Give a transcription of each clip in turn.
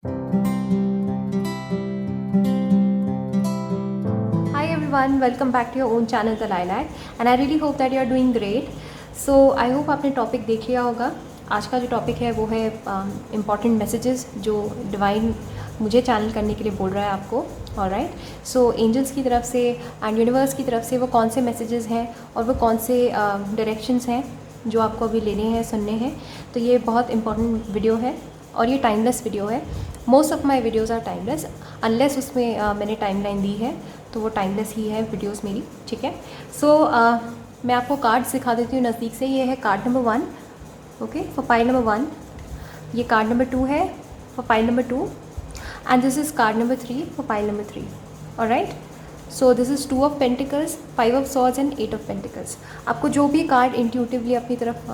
Hi everyone, welcome back to your own channel The Lilac and I really hope that you are doing great. So I hope आपने topic देख लिया होगा। आज का जो topic है वो है इम्पॉर्टेंट मैसेजेस जो डिवाइन मुझे चैनल करने के लिए बोल रहा है आपको। ऑलराइट, सो एंजल्स की तरफ से एंड यूनिवर्स की तरफ से वो कौन से मैसेजेस हैं और वो कौन से डायरेक्शंस हैं जो आपको अभी लेने हैं, सुनने हैं। तो ये बहुत इंपॉर्टेंट वीडियो है और ये टाइमलेस वीडियो है। Most of my videos are timeless unless उसमें मैंने टाइमलाइन दी है तो वो टाइमलेस ही है वीडियोस मेरी। ठीक है, सो मैं आपको कार्ड्स दिखा देती हूँ नज़दीक से। ये है card number 1, okay, for pile number 1। ये कार्ड नंबर 2 है for pile number 2 and this is card number 3 for pile number 3। Alright, so this is 2 of pentacles, 5 of swords and 8 of pentacles. आपको जो भी कार्ड इंट्यूटिवली अपनी तरफ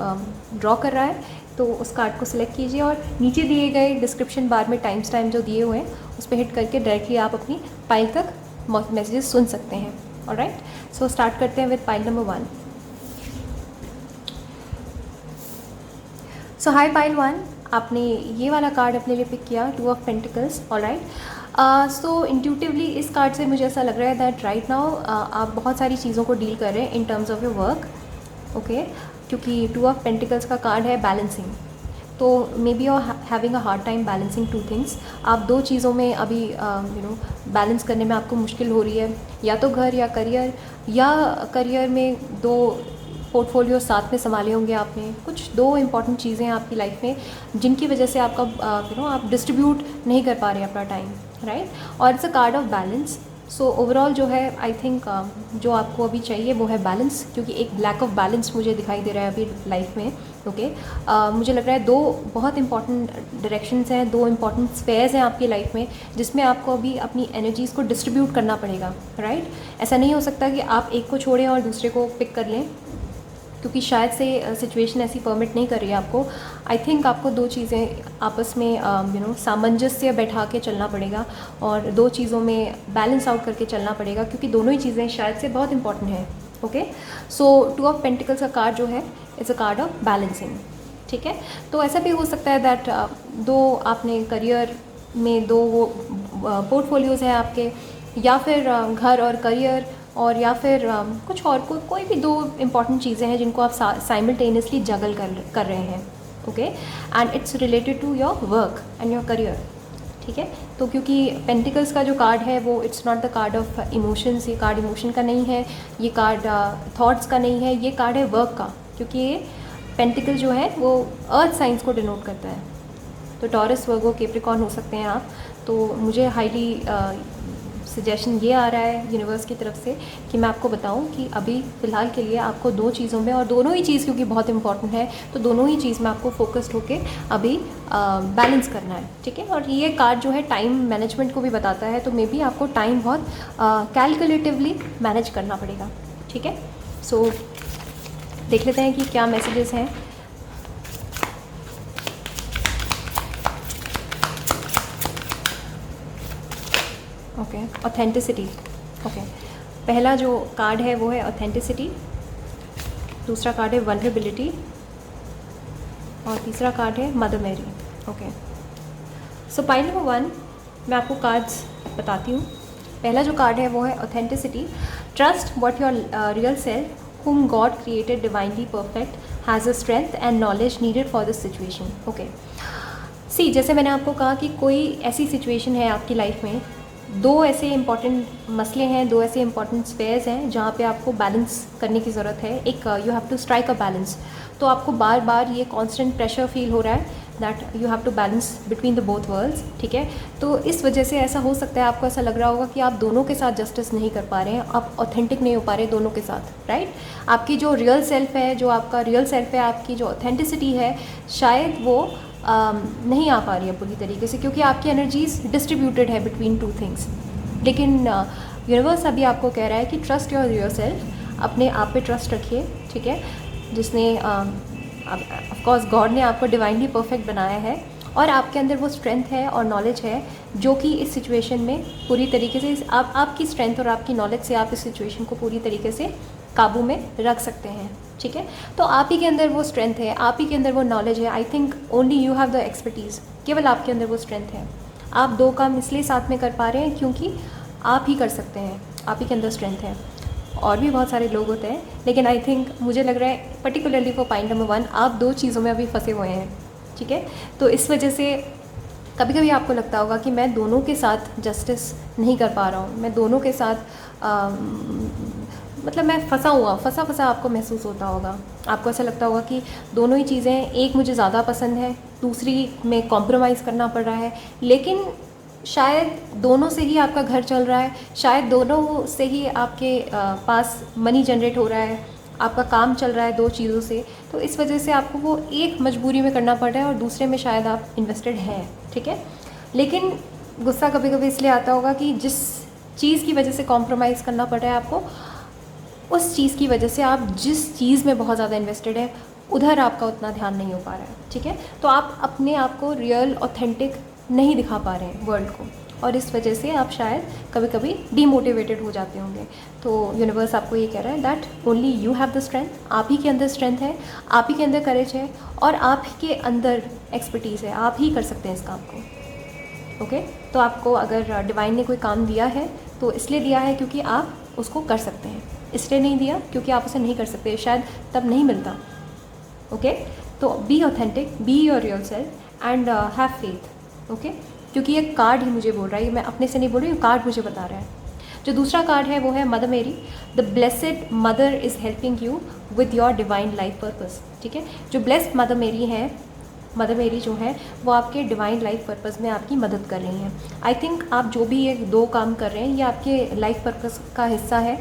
draw कर रहा है तो उस कार्ड को सिलेक्ट कीजिए और नीचे दिए गए डिस्क्रिप्शन बार में टाइम जो दिए हुए हैं उस पर हिट करके डायरेक्टली आप अपनी पाइल तक मैसेजेस सुन सकते हैं। ऑलराइट, सो स्टार्ट करते हैं with pile number 1। So hi pile 1, आपने ये वाला कार्ड अपने लिए पिक किया, 2 of pentacles. Alright, so intuitively इस कार्ड से मुझे ऐसा लग रहा है दैट राइट नाउ आप बहुत सारी चीज़ों को डील कर रहे हैं in terms of your work. Okay, क्योंकि 2 ऑफ पेंटिकल्स का कार्ड है बैलेंसिंग, तो may be you having a hard time balancing 2 things. आप 2 चीज़ों में अभी बैलेंस करने में आपको मुश्किल हो रही है, या तो घर या करियर में 2 पोर्टफोलियो साथ में संभाले होंगे आपने। कुछ 2 इंपॉर्टेंट चीज़ें हैं आपकी लाइफ में जिनकी वजह से आपका आप डिस्ट्रीब्यूट नहीं कर पा रहे अपना टाइम, राइट। और it's a card of balance. So overall जो है आई थिंक जो आपको अभी चाहिए वो है बैलेंस, क्योंकि एक लैक ऑफ बैलेंस मुझे दिखाई दे रहा है अभी लाइफ में। ओके, मुझे लग रहा है 2 बहुत इंपॉर्टेंट डायरेक्शंस हैं, 2 इंपॉर्टेंट स्फेयर्स हैं आपकी लाइफ में जिसमें आपको अभी अपनी एनर्जीज़ को डिस्ट्रीब्यूट करना पड़ेगा, राइट। ऐसा नहीं हो सकता कि आप एक को छोड़ें और दूसरे को पिक कर लें, क्योंकि शायद से सिचुएशन ऐसी परमिट नहीं कर रही है आपको। आई थिंक आपको 2 चीज़ें आपस में सामंजस्य बैठा के चलना पड़ेगा और 2 चीज़ों में बैलेंस आउट करके चलना पड़ेगा, क्योंकि दोनों ही चीज़ें शायद से बहुत इंपॉर्टेंट हैं। ओके, सो 2 ऑफ पेंटिकल्स का कार्ड जो है it's a card of balancing. ठीक है, तो ऐसा भी हो सकता है दैट 2 आपने करियर में 2 वो पोर्टफोलियोज़ हैं आपके, या फिर घर और करियर, और या फिर कुछ और कोई भी 2 इंपॉर्टेंट चीज़ें हैं जिनको आप साइमल्टेनियसली जगल कर रहे हैं। Okay, and it's related to your work and your career. ठीक है, तो क्योंकि पेंटिकल्स का जो कार्ड है वो it's not the card of emotions, ये कार्ड इमोशन का नहीं है, ये कार्ड थॉट्स का नहीं है, ये कार्ड है वर्क का, क्योंकि ये पेंटिकल जो है वो अर्थ साइंस को डिनोट करता है। तो टॉरस, वर्गो, कैप्रिकॉर्न हो सकते हैं आप। तो मुझे हाईली सजेशन ये आ रहा है यूनिवर्स की तरफ से कि मैं आपको बताऊं कि अभी फ़िलहाल के लिए आपको 2 चीज़ों में, और दोनों ही चीज़ क्योंकि बहुत इंपॉर्टेंट है तो दोनों ही चीज़ में आपको फोकस्ड होके अभी बैलेंस करना है। ठीक है, और ये कार्ड जो है टाइम मैनेजमेंट को भी बताता है, तो मे बी आपको टाइम बहुत कैलकुलेटिवली मैनेज करना पड़ेगा। ठीक है, सो देख लेते हैं कि क्या मैसेजेस हैं। Okay, authenticity. ओके, पहला जो कार्ड है वो है ऑथेंटिसिटी, दूसरा कार्ड है वल्नरेबिलिटी और तीसरा कार्ड है Mother Mary. Okay, so pile number 1 मैं आपको कार्ड्स बताती हूँ। पहला जो कार्ड है वो है authenticity. Trust what your real self whom God created divinely perfect has the strength and knowledge needed for this situation. Okay. सी, जैसे मैंने आपको कहा कि कोई ऐसी सिचुएशन है आपकी लाइफ में, 2 ऐसे इंपॉर्टेंट मसले हैं, 2 ऐसे इंपॉर्टेंट स्पेयर्स हैं जहाँ पे आपको बैलेंस करने की ज़रूरत है। एक you have to strike a balance. तो आपको बार बार ये कांस्टेंट प्रेशर फील हो रहा है that you have to balance between the both worlds. ठीक है, तो इस वजह से ऐसा हो सकता है, आपको ऐसा लग रहा होगा कि आप दोनों के साथ जस्टिस नहीं कर पा रहे हैं, आप ऑथेंटिक नहीं हो पा रहे दोनों के साथ, राइट। आपकी जो रियल सेल्फ है, जो आपका रियल सेल्फ है, आपकी जो ऑथेंटिसिटी है, शायद वो नहीं आ पा रही है पूरी तरीके से, क्योंकि आपकी एनर्जीज डिस्ट्रीब्यूटेड है बिटवीन 2 थिंग्स। लेकिन यूनिवर्स अभी आपको कह रहा है कि ट्रस्ट योर रियल सेल्फ, अपने आप पे ट्रस्ट रखिए। ठीक है, जिसने ऑफ कोर्स गॉड ने आपको डिवाइनली परफेक्ट बनाया है और आपके अंदर वो स्ट्रेंथ है और नॉलेज है जो कि इस सिचुएशन में पूरी तरीके से आपकी स्ट्रेंथ और आपकी नॉलेज से आप इस सिचुएशन को पूरी तरीके से काबू में रख सकते हैं। ठीक है, तो आप ही के अंदर वो स्ट्रेंथ है, आप ही के अंदर वो नॉलेज है। I think only you have the expertise, केवल आपके अंदर वो स्ट्रेंथ है। आप 2 काम इसलिए साथ में कर पा रहे हैं क्योंकि आप ही कर सकते हैं, आप ही के अंदर स्ट्रेंथ है। और भी बहुत सारे लोग होते हैं, लेकिन आई थिंक मुझे लग रहा है पर्टिकुलरली फॉर पॉइंट नंबर 1 आप 2 चीज़ों में अभी फंसे हुए हैं, ठीक है। तो इस वजह से कभी कभी आपको लगता होगा कि मैं दोनों के साथ जस्टिस नहीं कर पा रहा हूँ, मैं दोनों के साथ मतलब मैं फंसा आपको महसूस होता होगा। आपको ऐसा लगता होगा कि दोनों ही चीज़ें, एक मुझे ज़्यादा पसंद है, दूसरी में कॉम्प्रोमाइज़ करना पड़ रहा है, लेकिन शायद दोनों से ही आपका घर चल रहा है, शायद दोनों से ही आपके पास मनी जनरेट हो रहा है, आपका काम चल रहा है 2 चीज़ों से। तो इस वजह से आपको वो एक मजबूरी में करना पड़ रहा है और दूसरे में शायद आप इन्वेस्टेड हैं, ठीक है। लेकिन गुस्सा कभी कभी इसलिए आता होगा कि जिस चीज़ की वजह से कॉम्प्रोमाइज़ करना पड़ रहा है आपको, उस चीज़ की वजह से आप जिस चीज़ में बहुत ज़्यादा इन्वेस्टेड है उधर आपका उतना ध्यान नहीं हो पा रहा है, ठीक है। तो आप अपने आप को रियल ऑथेंटिक नहीं दिखा पा रहे हैं वर्ल्ड को, और इस वजह से आप शायद कभी कभी डीमोटिवेटेड हो जाते होंगे। तो यूनिवर्स आपको ये कह रहा है that only you have the strength, आप ही के अंदर स्ट्रेंथ है, आप ही के अंदर करेज है, और आप ही के अंदर एक्सपर्टीज़ है, आप ही कर सकते हैं इस काम को, ओके। तो आपको अगर डिवाइन ने कोई काम दिया है तो इसलिए दिया है क्योंकि आप उसको कर सकते हैं, इसलिए नहीं दिया क्योंकि आप उसे नहीं कर सकते, शायद तब नहीं मिलता, ओके। तो be authentic, B your real self and have faith, okay. क्योंकि ये कार्ड ही मुझे बोल रहा है, मैं अपने से नहीं बोल रही हूँ, कार्ड मुझे बता रहा है। जो दूसरा कार्ड है वो है मदर मेरी, the blessed mother is helping you with your divine life purpose, ठीक है। जो ब्लेस्ड मदर मेरी है, मदर मेरी जो है वो आपके डिवाइन लाइफ पर्पस में आपकी मदद कर रही हैं। आई थिंक आप जो भी ये 2 काम कर रहे हैं ये आपके लाइफ पर्पस का हिस्सा है।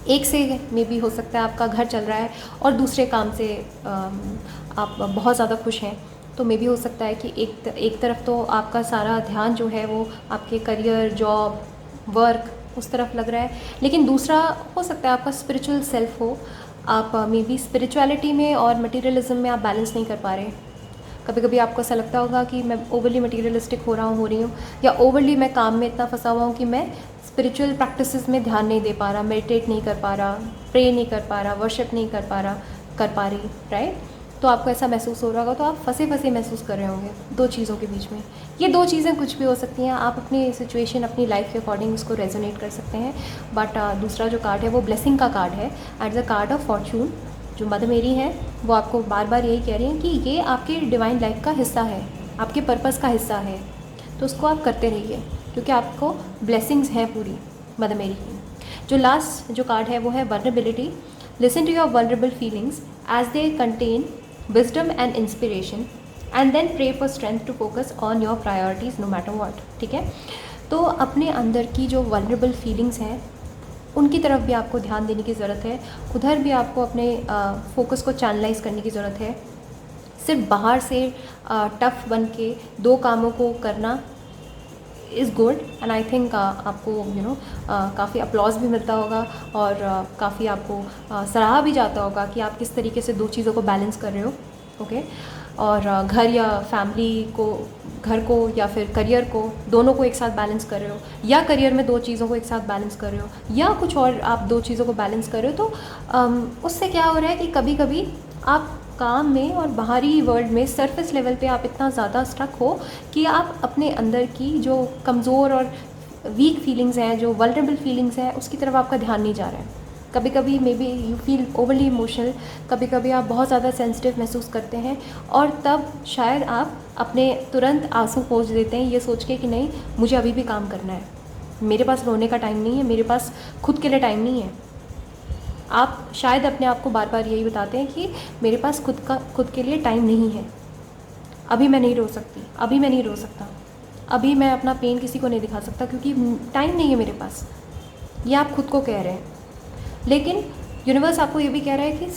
एक से में भी हो सकता है आपका घर चल रहा है और दूसरे काम से आप बहुत ज़्यादा खुश हैं, तो मे भी हो सकता है कि एक तरफ तो आपका सारा ध्यान जो है वो आपके करियर, जॉब, वर्क उस तरफ लग रहा है, लेकिन दूसरा हो सकता है आपका स्पिरिचुअल सेल्फ हो, आप मे बी स्पिरिचुअलिटी में और मटेरियलिज्म में आप बैलेंस नहीं कर पा रहे। कभी कभी आपको ऐसा लगता होगा कि मैं ओवरली मटेरियलिस्टिक हो रही हूँ, या ओवरली मैं काम में इतना फंसा हुआ हूँ कि मैं स्पिरिचुअल प्रैक्टिसेस में ध्यान नहीं दे पा रहा, मेडिटेट नहीं कर पा रहा, प्रे नहीं कर पा रहा, वर्शिप नहीं कर पा रही, राइट। तो आपको ऐसा महसूस हो रहा होगा, तो आप फंसे महसूस कर रहे होंगे 2 चीज़ों के बीच में। ये 2 चीज़ें कुछ भी हो सकती हैं, आप अपनी सिचुएशन, अपनी लाइफ के अकॉर्डिंग इसको रेजोनेट कर सकते हैं। बट दूसरा जो कार्ड है वो ब्लेसिंग का कार्ड है, at the card of Fortune. जो मदर मेरी है वो आपको बार बार यही कह रही हैं कि ये आपके डिवाइन लाइफ का हिस्सा है, आपके पर्पस का हिस्सा है, तो उसको आप करते रहिए क्योंकि आपको ब्लेसिंग्स हैं पूरी मदर मेरी की। जो लास्ट जो कार्ड है वो है vulnerability, listen to your vulnerable feelings as they contain wisdom and inspiration and then pray for strength to focus on your priorities no matter what, ठीक है। तो अपने अंदर की जो vulnerable feelings हैं उनकी तरफ भी आपको ध्यान देने की ज़रूरत है, उधर भी आपको अपने फोकस को चैनलाइज करने की ज़रूरत है। सिर्फ बाहर से टफ बन के 2 कामों को करना is good, and I think आपको काफ़ी अपलॉज भी मिलता होगा और काफ़ी आपको सराहा भी जाता होगा कि आप किस तरीके से 2 चीज़ों को बैलेंस कर रहे हो, ओके। और घर या फैमिली को, घर को या फिर करियर को, दोनों को एक साथ बैलेंस कर रहे हो, या करियर में 2 चीज़ों को एक साथ बैलेंस कर रहे हो, या कुछ और आप 2 चीज़ों को बैलेंस कर रहे हो। तो उससे क्या हो रहा है कि कभी कभी आप काम में और बाहरी वर्ल्ड में सरफेस लेवल पे आप इतना ज़्यादा स्ट्रक हो कि आप अपने अंदर की जो कमज़ोर और वीक फीलिंग्स हैं, जो वल्नरेबल फीलिंग्स हैं, उसकी तरफ आपका ध्यान नहीं जा रहा है। कभी कभी may be you feel overly emotional, कभी कभी आप बहुत ज़्यादा सेंसिटिव महसूस करते हैं, और तब शायद आप अपने तुरंत आंसू पोंछ देते हैं ये सोच के कि नहीं, मुझे अभी भी काम करना है, मेरे पास रोने का टाइम नहीं है, मेरे पास खुद के लिए टाइम नहीं है। आप शायद अपने आप को बार बार यही बताते हैं कि मेरे पास खुद के लिए टाइम नहीं है, अभी मैं नहीं रो सकती, अभी मैं नहीं रो सकता, अभी मैं अपना पेन किसी को नहीं दिखा सकता क्योंकि टाइम नहीं है मेरे पास। ये आप खुद को कह रहे हैं, लेकिन यूनिवर्स आपको ये भी कह रहा है कि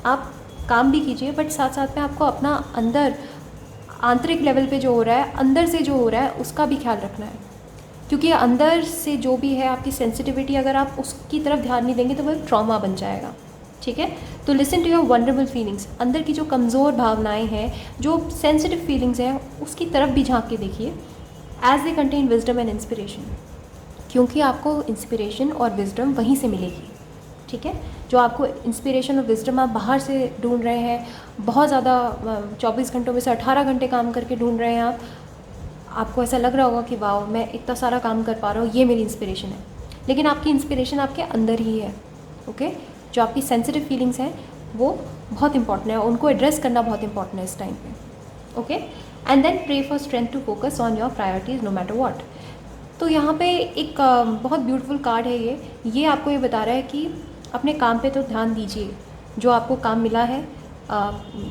आप काम भी कीजिए, बट साथ साथ में आपको अपना अंदर आंतरिक लेवल पे जो हो रहा है, अंदर से जो हो रहा है, उसका भी ख्याल रखना है, क्योंकि अंदर से जो भी है आपकी सेंसिटिविटी, अगर आप उसकी तरफ ध्यान नहीं देंगे तो वो ट्रॉमा बन जाएगा, ठीक है। तो listen to your vulnerable feelings, अंदर की जो कमज़ोर भावनाएं हैं, जो सेंसिटिव फीलिंग्स हैं, उसकी तरफ भी झांक के देखिए, as they contain wisdom and inspiration, क्योंकि आपको इंस्पिरेशन और विजडम वहीं से मिलेगी, ठीक है। जो आपको इंस्पिरेशन और विजडम आप बाहर से ढूंढ रहे हैं, बहुत ज़्यादा 24 घंटों में से 18 घंटे काम करके ढूंढ रहे हैं, आपको ऐसा लग रहा होगा कि वाह मैं इतना सारा काम कर पा रहा हूँ, ये मेरी इंस्पिरेशन है, लेकिन आपकी इंस्पिरेशन आपके अंदर ही है। ओके, जो आपकी सेंसिटिव फीलिंग्स हैं वो बहुत इंपॉर्टेंट है, उनको एड्रेस करना बहुत इंपॉर्टेंट है इस टाइम पे। Okay, and then pray for strength to focus on your priorities no matter what. तो यहाँ पे एक बहुत ब्यूटीफुल कार्ड है ये आपको ये बता रहा है कि अपने काम पे तो ध्यान दीजिए, जो आपको काम मिला है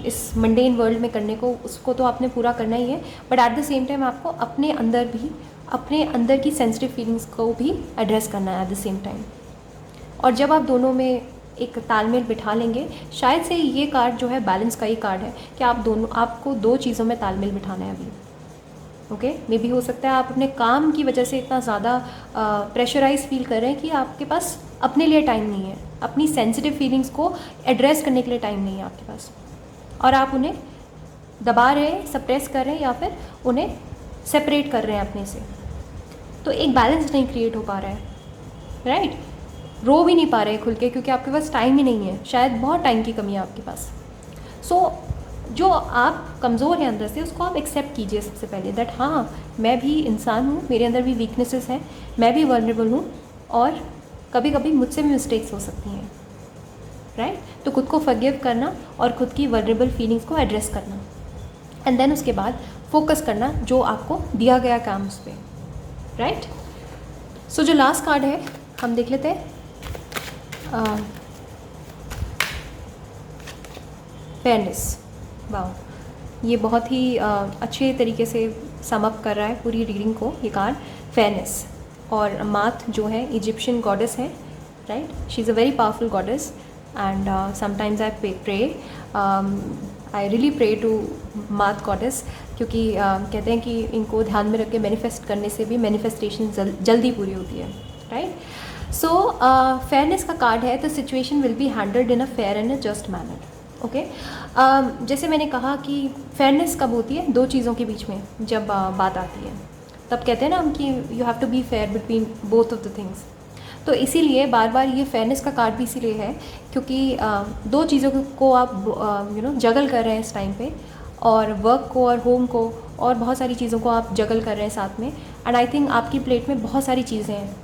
इस मंडेन वर्ल्ड में करने को, उसको तो आपने पूरा करना ही है, but at the same time आपको अपने अंदर की सेंसिटिव फीलिंग्स को भी एड्रेस करना है एट द सेम टाइम। और जब आप दोनों में एक तालमेल बिठा लेंगे, शायद से ये कार्ड जो है बैलेंस का ही कार्ड है कि आपको दो चीज़ों में तालमेल बिठाना है अभी। ओके, मे बी हो सकता है आप अपने काम की वजह से इतना ज़्यादा प्रेशराइज फील कर रहे हैं कि आपके पास अपने लिए टाइम नहीं है, अपनी सेंसिटिव फीलिंग्स को एड्रेस करने के लिए टाइम नहीं है आपके पास, और आप उन्हें दबा रहे हैं, सप्रेस कर रहे हैं या फिर उन्हें सेपरेट कर रहे हैं अपने से। तो एक बैलेंस नहीं क्रिएट हो पा रहा है, राइट? रो भी नहीं पा रहे हैं खुल के क्योंकि आपके पास टाइम ही नहीं है, शायद बहुत टाइम की कमी है आपके पास। सो जो आप कमज़ोर हैं अंदर से, उसको आप एक्सेप्ट कीजिए सबसे पहले, दैट हाँ मैं भी इंसान हूँ, मेरे अंदर भी वीकनेसेस हैं, मैं भी वल्नरेबल हूँ, और कभी कभी मुझसे भी मिस्टेक्स हो सकती हैं, राइट? तो खुद को फॉरगिव करना और खुद की वल्नरेबल फीलिंग्स को एड्रेस करना, एंड देन उसके बाद फोकस करना जो आपको दिया गया काम उस पर, राइट? सो जो लास्ट कार्ड है हम देख लेते हैं, फेयरनेस। वाह, ये बहुत ही अच्छे तरीके से सम अप कर रहा है पूरी रीडिंग को ये कार्ड, फेयरनेस। और मात जो है इजिप्शियन गॉडेस है, right? She is a very powerful goddess, and sometimes I pray, I really pray to Maat goddess, क्योंकि कहते हैं कि इनको ध्यान में रख के मैनिफेस्ट करने से भी मैनिफेस्टेशन जल्दी पूरी होती है, राइट? सो फेयरनेस का कार्ड है, the situation will be handled in a fair and a just manner. Okay, जैसे मैंने कहा कि फेयरनेस कब होती है, दो चीज़ों के बीच में जब बात आती है, तब कहते हैं ना हम कि you have to be fair between both of the things. तो इसीलिए बार बार ये फेयरनेस का कार्ड भी इसीलिए है क्योंकि दो चीज़ों को आप जगल कर रहे हैं इस टाइम पे, और वर्क को और होम को और बहुत सारी चीज़ों को आप जगल कर रहे हैं साथ में, एंड आई थिंक आपकी प्लेट में बहुत सारी चीज़ें हैं,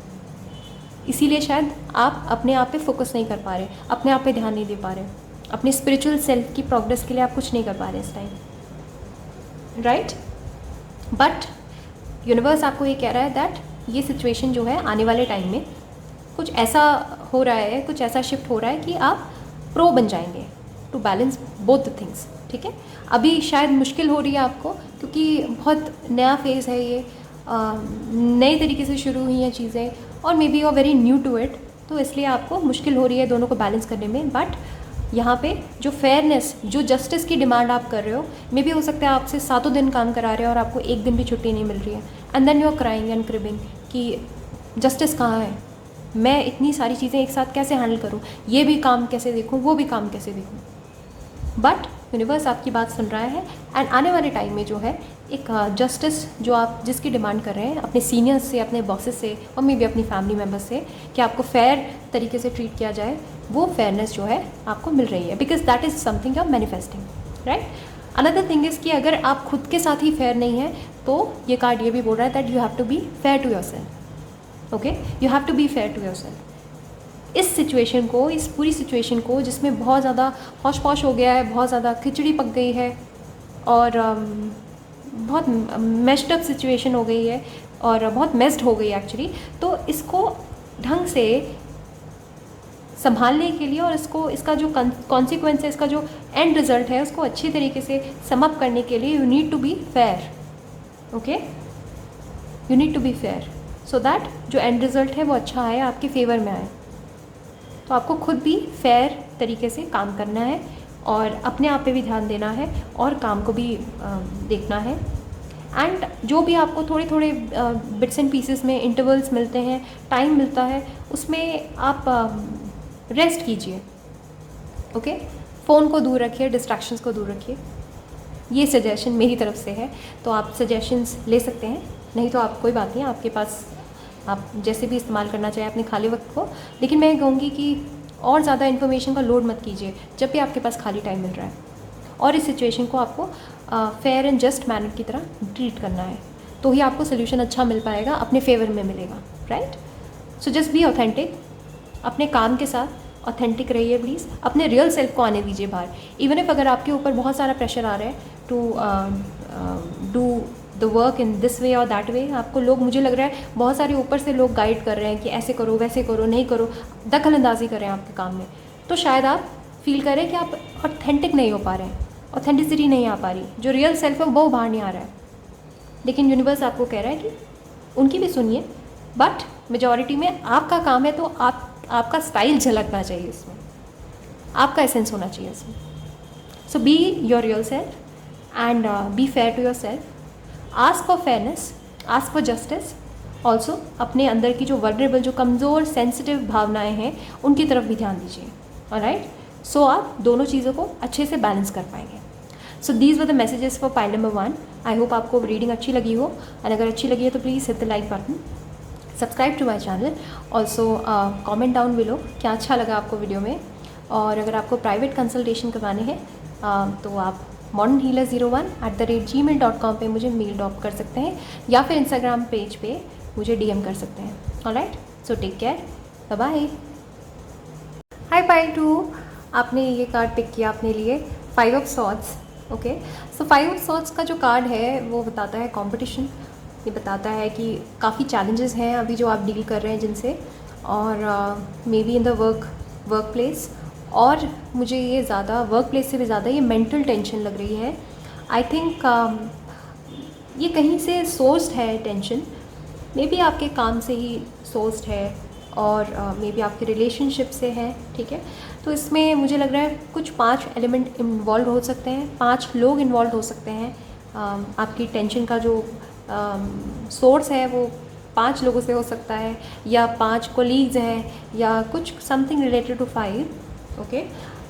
इसीलिए शायद आप अपने आप पे फोकस नहीं कर पा रहे, अपने आप पे ध्यान नहीं दे पा रहे, अपने स्पिरिचुअल सेल्फ की प्रोग्रेस के लिए आप कुछ नहीं कर पा रहे इस टाइम, राइट? बट यूनिवर्स आपको ये कह रहा है दैट ये सिचुएशन जो है आने वाले टाइम में कुछ ऐसा हो रहा है, कुछ ऐसा शिफ्ट हो रहा है कि आप प्रो बन जाएंगे to balance both the things, ठीक है? अभी शायद मुश्किल हो रही है आपको क्योंकि बहुत नया फेज़ है ये, नए तरीके से शुरू हुई हैं चीज़ें, और maybe you are very new to it, तो इसलिए आपको मुश्किल हो रही है दोनों को बैलेंस करने में। बट यहाँ पे जो फेयरनेस, जो जस्टिस की डिमांड आप कर रहे हो, मे बी हो सकता है आपसे 7 दिन काम करा रहे हो और आपको एक दिन भी छुट्टी नहीं मिल रही है, and then you are crying and cribbing कि जस्टिस कहाँ है, मैं इतनी सारी चीज़ें एक साथ कैसे हैंडल करूँ, ये भी काम कैसे देखूँ, वो भी काम कैसे देखूँ। बट यूनिवर्स आपकी बात सुन रहा है, एंड आने वाले टाइम में जो है एक जस्टिस जो आप जिसकी डिमांड कर रहे हैं अपने सीनियर्स से, अपने बॉसेस से, और मे बी अपनी फैमिली मेम्बर्स से कि आपको फेयर तरीके से ट्रीट किया जाए, वो फेयरनेस जो है आपको मिल रही है, because that is something you are manifesting, right? Another thing is कि अगर आप खुद के साथ ही फेयर नहीं है तो ये कार्ड ये भी बोल रहा है that you have to be fair to yourself. Okay, you have to be fair to yourself. इस सिचुएशन को, इस पूरी सिचुएशन को जिसमें बहुत ज़्यादा हौश पौश हो गया है, बहुत ज़्यादा खिचड़ी पक गई है और बहुत मेस्ड अप सिचुएशन हो गई है और बहुत मेस्ड हो गई एक्चुअली, तो इसको ढंग से संभालने के लिए और इसका जो कॉन्सिक्वेंस है, इसका जो एंड रिजल्ट है, उसको अच्छी तरीके से सम अप करने के लिए you need to be fair. Okay, you need to be fair so that जो एंड रिजल्ट है वो अच्छा आए, आपके फेवर में आए। तो आपको खुद भी फेयर तरीके से काम करना है और अपने आप पे भी ध्यान देना है और काम को भी देखना है। एंड जो भी आपको थोड़े थोड़े बिट्स एंड पीसेस में इंटरवल्स मिलते हैं, टाइम मिलता है, उसमें आप रेस्ट कीजिए। ओके, फ़ोन को दूर रखिए, डिस्ट्रैक्शंस को दूर रखिए। ये सजेशन मेरी तरफ से है, तो आप सजेशंस ले सकते हैं, नहीं तो आप कोई बात नहीं, आपके पास आप जैसे भी इस्तेमाल करना चाहें अपने खाली वक्त को। लेकिन मैं कहूँगी कि और ज़्यादा इन्फॉर्मेशन का लोड मत कीजिए जब भी आपके पास खाली टाइम मिल रहा है, और इस सिचुएशन को आपको फेयर एंड जस्ट मैनर की तरह ट्रीट करना है। तो ही आपको सोल्यूशन अच्छा मिल पाएगा, अपने फेवर में मिलेगा, right? So just be authentic, अपने काम के साथ ऑथेंटिक रहिए प्लीज़, अपने रियल सेल्फ को आने दीजिए बाहर। इवन इफ अगर आपके ऊपर बहुत सारा प्रेशर आ रहा है to do the work in this way और दैट वे, आपको लोग, मुझे लग रहा है बहुत सारे ऊपर से लोग गाइड कर रहे हैं कि ऐसे करो वैसे करो, नहीं करो, दखल अंदाजी कर रहे हैं आपके काम में, तो शायद आप फील करें कि आप ऑथेंटिक नहीं हो पा रहे हैं, ऑथेंटिसिटी नहीं आ पा रही, जो रियल सेल्फ है वो बाहर नहीं आ रहा है। लेकिन यूनिवर्स आपको कह रहा है कि उनकी भी सुनिए, बट मेजॉरिटी में आपका काम है, तो आपका स्टाइल झलकना चाहिए इसमें, आपका एसेंस होना चाहिए इसमें। So be your real self and be fair to yourself, ask for fairness, ask for justice also. अपने अंदर की जो वल्नरेबल, जो कमज़ोर सेंसिटिव भावनाएं हैं, उनकी तरफ भी ध्यान दीजिए, ऑलराइट? सो आप दोनों चीज़ों को अच्छे से बैलेंस कर पाएंगे। So these were the messages for pile number 1। I hope आपको रीडिंग अच्छी लगी हो, एंड अगर अच्छी लगी है तो please hit the like button, subscribe to my channel, also comment down below क्या अच्छा लगा आपको वीडियो में। और अगर आपको प्राइवेट कंसल्टेशन करवाने हैं तो आप modernhealer01@gmail.com पे मुझे मेल ड्रॉप कर सकते हैं, या फिर इंस्टाग्राम पेज पे मुझे DM कर सकते हैं, alright? So take care, bye bye. Hi pile 2, आपने ये कार्ड पिक किया अपने लिए, 5 of swords. Okay, so 5 of swords का जो कार्ड है वो बताता है कंपटीशन, ये बताता है कि काफ़ी चैलेंजेस हैं अभी जो आप डील कर रहे हैं जिनसे, और may be in the work place, और मुझे ये ज़्यादा वर्क प्लेस से भी ज़्यादा ये मेंटल टेंशन लग रही है। आई थिंक ये कहीं से सोर्स्ड है टेंशन, मे बी आपके काम से ही सोर्स्ड है, और मे बी आपके रिलेशनशिप से है, ठीक है? तो इसमें मुझे लग रहा है कुछ 5 एलिमेंट इन्वॉल्व हो सकते हैं, 5 लोग इन्वॉल्व हो सकते हैं। आपकी टेंशन का जो सोर्स है वो 5 लोगों से हो सकता है, या 5 कोलीग्स हैं, या कुछ समथिंग रिलेटेड टू 5, ओके?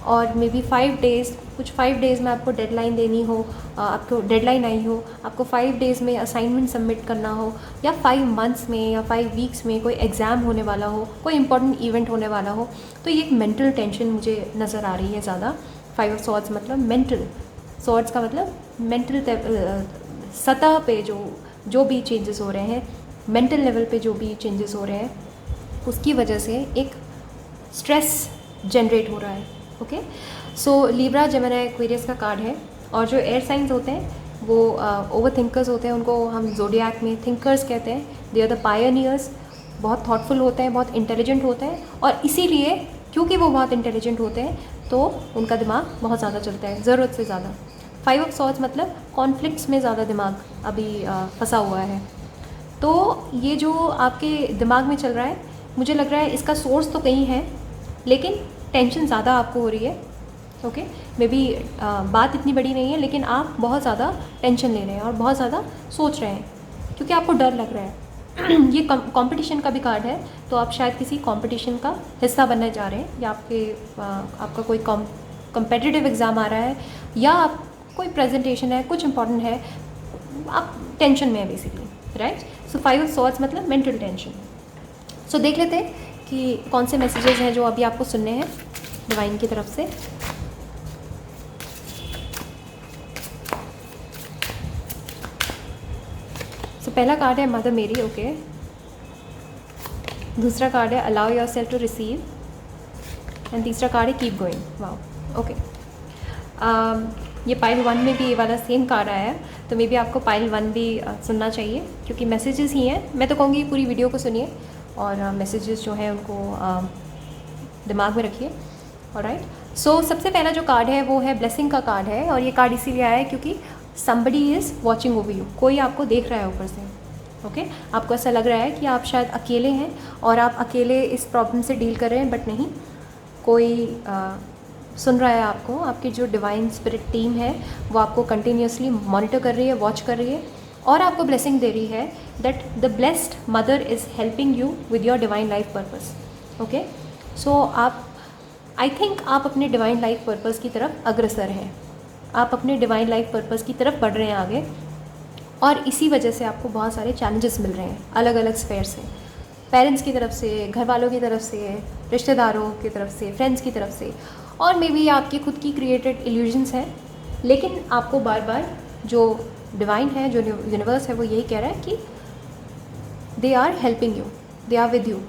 और मे बी 5 डेज़, कुछ 5 डेज़ में आपको डेडलाइन देनी हो, आपको डेडलाइन आई हो, आपको 5 डेज़ में असाइनमेंट सबमिट करना हो, या 5 मंथ्स में या 5 वीक्स में कोई एग्ज़ाम होने वाला हो, कोई इंपॉर्टेंट इवेंट होने वाला हो, तो ये एक मेंटल टेंशन मुझे नज़र आ रही है ज़्यादा। 5 ऑफ सॉर्ड्स मतलब मेंटल, सॉर्ड्स का मतलब मेंटल सतह पे जो भी चेंजेस हो रहे हैं, मेंटल लेवल पे जो भी चेंजेस हो रहे हैं, उसकी वजह से एक स्ट्रेस जनरेट हो रहा है, ओके? सो लिब्रा, जेमिनी, एक्वेरियस का कार्ड है, और जो एयर साइंस होते हैं वो ओवर थिंकर्स होते हैं, उनको हम ज़ोडिएक में थिंकर्स कहते हैं। दे आर द पायनियर्स, बहुत थॉटफुल होते हैं, बहुत इंटेलिजेंट होते हैं, और इसीलिए क्योंकि वो बहुत इंटेलिजेंट होते हैं तो उनका दिमाग बहुत ज़्यादा चलता है, ज़रूरत से ज़्यादा। 5 ऑफ सॉर्ड्स मतलब कॉन्फ्लिक्ट्स में ज़्यादा दिमाग अभी फंसा हुआ है। तो ये जो आपके दिमाग में चल रहा है, मुझे लग रहा है इसका सोर्स तो कहीं है, लेकिन टेंशन ज़्यादा आपको हो रही है, ओके? मे बी बात इतनी बड़ी नहीं है, लेकिन आप बहुत ज़्यादा टेंशन ले रहे हैं और बहुत ज़्यादा सोच रहे हैं क्योंकि आपको डर लग रहा है। ये कंपटीशन का भी कार्ड है, तो आप शायद किसी कंपटीशन का हिस्सा बनने जा रहे हैं, या आपका कोई कॉम्पिटिटिव एग्ज़ाम आ रहा है, या आप कोई प्रेजेंटेशन है, कुछ इंपॉर्टेंट है, आप टेंशन में है basically, right? So 5 of swords मतलब मेंटल टेंशन। सो देख लेते हैं कि कौन से मैसेजेस हैं जो अभी आपको सुनने हैं डिवाइन की तरफ से। सो पहला कार्ड है मदर मेरी, ओके? दूसरा कार्ड है allow yourself to receive, and तीसरा कार्ड है कीप गोइंग। Wow, okay. ये पाइल 1 में भी ये वाला सेम कार्ड आया है, तो मे बी आपको पाइल 1 भी सुनना चाहिए, क्योंकि मैसेजेस ही हैं। मैं तो कहूँगी पूरी वीडियो को सुनिए और मैसेजेस जो हैं उनको दिमाग में रखिए, ऑलराइट? सो सबसे पहला जो कार्ड है वो है ब्लेसिंग का कार्ड है, और ये कार्ड इसीलिए आया है क्योंकि somebody is watching over you, कोई आपको देख रहा है ऊपर से, ओके? आपको ऐसा लग रहा है कि आप शायद अकेले हैं और आप अकेले इस प्रॉब्लम से डील कर रहे हैं, बट नहीं, कोई सुन रहा है आपको। आपकी जो डिवाइन स्पिरिट टीम है वो आपको कंटिन्यूसली मॉनिटर कर रही है, वॉच कर रही है, और आपको ब्लेसिंग दे रही है that the blessed mother is helping you with your divine life purpose, okay? So आप, आई थिंक आप अपने डिवाइन लाइफ पर्पस की तरफ अग्रसर हैं, आप अपने डिवाइन लाइफ पर्पस की तरफ बढ़ रहे हैं आगे, और इसी वजह से आपको बहुत सारे चैलेंजेस मिल रहे हैं अलग अलग स्फेयर से, पेरेंट्स की तरफ से, घर वालों की तरफ से, रिश्तेदारों की तरफ से, फ्रेंड्स की तरफ से, और मे बी आपकी खुद की क्रिएटेड इल्यूजन्स हैं, लेकिन आपको बार बार जो डिवाइन है, जो यूनिवर्स है, वो यही कह रहा है कि they are helping you, they are with you,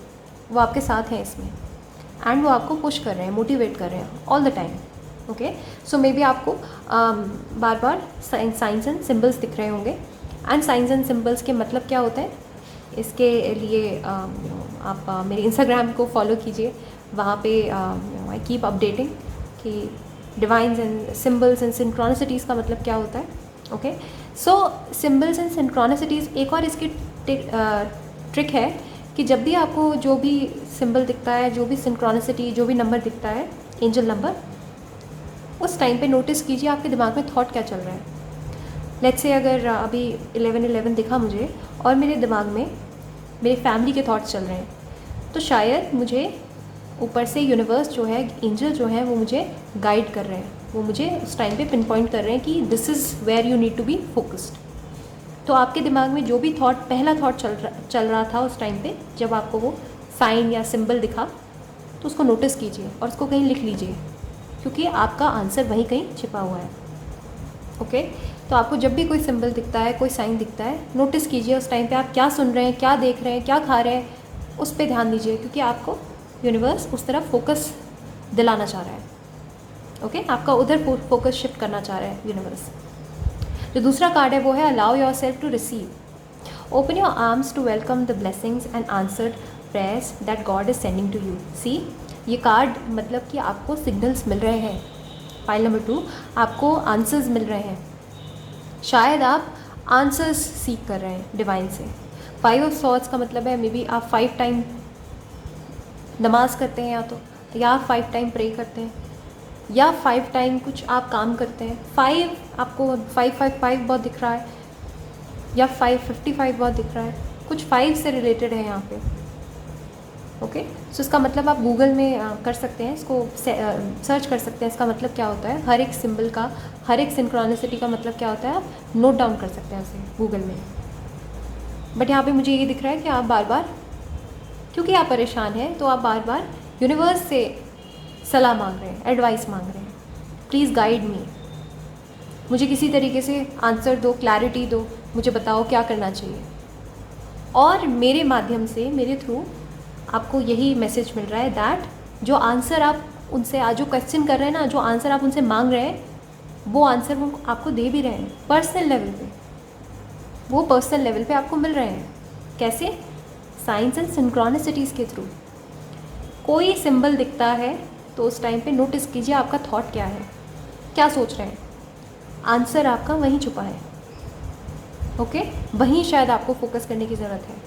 वो आपके साथ हैं इसमें, एंड वो आपको पुश कर रहे हैं, मोटिवेट कर रहे हैं all the time. Okay, so may be आपको बार बार साइंस एंड सिम्बल्स दिख रहे होंगे, एंड साइंस एंड सिम्बल्स के मतलब क्या होते हैं, इसके लिए आप मेरे इंस्टाग्राम को फॉलो कीजिए, वहाँ पे आई कीप अपडेटिंग कि divines and symbols and synchronicities का मतलब क्या होता है। Okay, so symbols and synchronicities, एक और इसकी ट्रिक है कि जब भी आपको जो भी सिंबल दिखता है, जो भी सिंक्रोनिसिटी, जो भी नंबर दिखता है, एंजल नंबर, उस टाइम पे नोटिस कीजिए आपके दिमाग में थॉट क्या चल रहा है। लेट्स से अगर अभी 11-11 दिखा मुझे और मेरे दिमाग में मेरे फैमिली के थॉट्स चल रहे हैं, तो शायद मुझे ऊपर से यूनिवर्स जो है, एंजल जो है, वो मुझे गाइड कर रहे हैं, वो मुझे उस टाइम पे पिन पॉइंट कर रहे हैं कि this is where you need to be focused. तो आपके दिमाग में जो भी थॉट, पहला थॉट चल रहा था उस टाइम पे, जब आपको वो साइन या सिंबल दिखा, तो उसको नोटिस कीजिए और उसको कहीं लिख लीजिए, क्योंकि आपका आंसर वहीं कहीं छिपा हुआ है। ओके, तो आपको जब भी कोई सिंबल दिखता है, कोई साइन दिखता है, नोटिस कीजिए उस टाइम पे आप क्या सुन रहे हैं, क्या देख रहे हैं, क्या खा रहे हैं, उस पर ध्यान दीजिए, क्योंकि आपको यूनिवर्स उस तरफ फोकस दिलाना चाह रहा है। ओके, आपका उधर फोकस शिफ्ट करना चाह रहा है यूनिवर्स। जो दूसरा कार्ड है वो है allow yourself to receive, open your arms to welcome the blessings and answered prayers that God is sending to you. See, ये कार्ड मतलब कि आपको सिग्नल्स मिल रहे हैं। फाइल नंबर 2, आपको आंसर्स मिल रहे हैं, शायद आप आंसर्स सीख कर रहे हैं डिवाइन से। 5 ऑफ सॉर्ड्स का मतलब है मे बी आप 5 टाइम नमाज करते हैं, या आप 5 टाइम प्रे करते हैं, या 5 टाइम कुछ आप काम करते हैं। 5 आपको 555 बहुत दिख रहा है, या 555 बहुत दिख रहा है, कुछ 5 से रिलेटेड है यहाँ पे। ओके, सो इसका मतलब आप गूगल में कर सकते हैं, इसको सर्च कर सकते हैं, इसका मतलब क्या होता है, हर एक सिंबल का, हर एक सिंक्रोनिसिटी का मतलब क्या होता है, आप नोट डाउन कर सकते हैं उसे गूगल में। बट यहाँ पे मुझे ये दिख रहा है कि आप बार बार, क्योंकि आप परेशान हैं, तो आप बार बार यूनिवर्स से सलाह मांग रहे हैं, एडवाइस मांग रहे हैं, प्लीज़ गाइड मी, मुझे किसी तरीके से आंसर दो, क्लैरिटी दो, मुझे बताओ क्या करना चाहिए। और मेरे माध्यम से, मेरे थ्रू आपको यही मैसेज मिल रहा है दैट जो आंसर आप उनसे, जो क्वेश्चन कर रहे हैं ना, जो आंसर आप उनसे मांग रहे हैं, वो आंसर वो आपको दे भी रहे हैं पर्सनल लेवल पे, वो पर्सनल लेवल पे आपको मिल रहे हैं। कैसे? साइंस एंड सिंक्रोनिसिटीज़ के थ्रू। कोई सिंबल दिखता है तो उस टाइम पे नोटिस कीजिए आपका थॉट क्या है, क्या सोच रहे हैं, आंसर आपका वहीं छुपा है। ओके, वहीं शायद आपको फोकस करने की ज़रूरत है।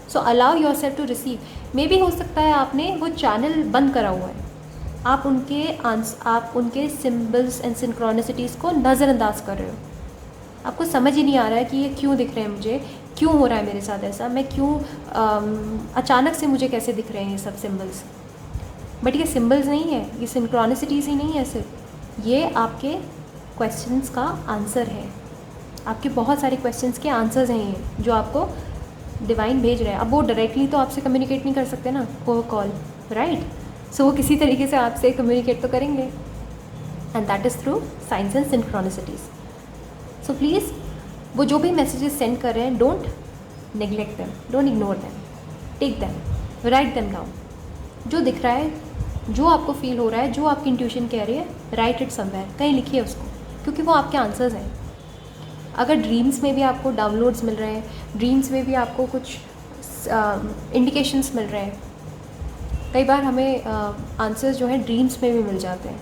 So allow yourself to receive. मे भी हो सकता है आपने वो चैनल बंद करा हुआ है, आप उनके सिम्बल्स एंड सिंक्रोनिसिटीज़ को नज़रअंदाज कर रहे हो, आपको समझ ही नहीं आ रहा है कि ये क्यों दिख रहे हैं मुझे, क्यों हो रहा है मेरे साथ ऐसा, मैं क्यों अचानक से मुझे कैसे दिख रहे हैं ये सब सिम्बल्स। बट ये सिम्बल्स नहीं है, ये सिंक्रोनिसिटीज़ ही नहीं है सिर्फ, ये आपके क्वेश्चंस का आंसर है, आपके बहुत सारे क्वेश्चंस के आंसर्स हैं ये, जो आपको डिवाइन भेज रहे हैं। अब वो डायरेक्टली तो आपसे कम्युनिकेट नहीं कर सकते ना, वो कॉल, राइट? सो वो किसी तरीके से आपसे कम्युनिकेट तो करेंगे, and that is through science and synchronicities. So please, वो जो भी मैसेजेस सेंड कर रहे हैं, don't neglect them, don't ignore them, take them, write them down. जो दिख रहा है, जो आपको फील हो रहा है, जो आपकी इंट्यूशन कह रही है, राइट इट समवेयर, कहीं लिखिए उसको, क्योंकि वो आपके आंसर्स हैं। अगर ड्रीम्स में भी आपको डाउनलोड्स मिल रहे हैं, ड्रीम्स में भी आपको कुछ इंडिकेशंस मिल रहे हैं, कई बार हमें आंसर्स जो हैं ड्रीम्स में भी मिल जाते हैं,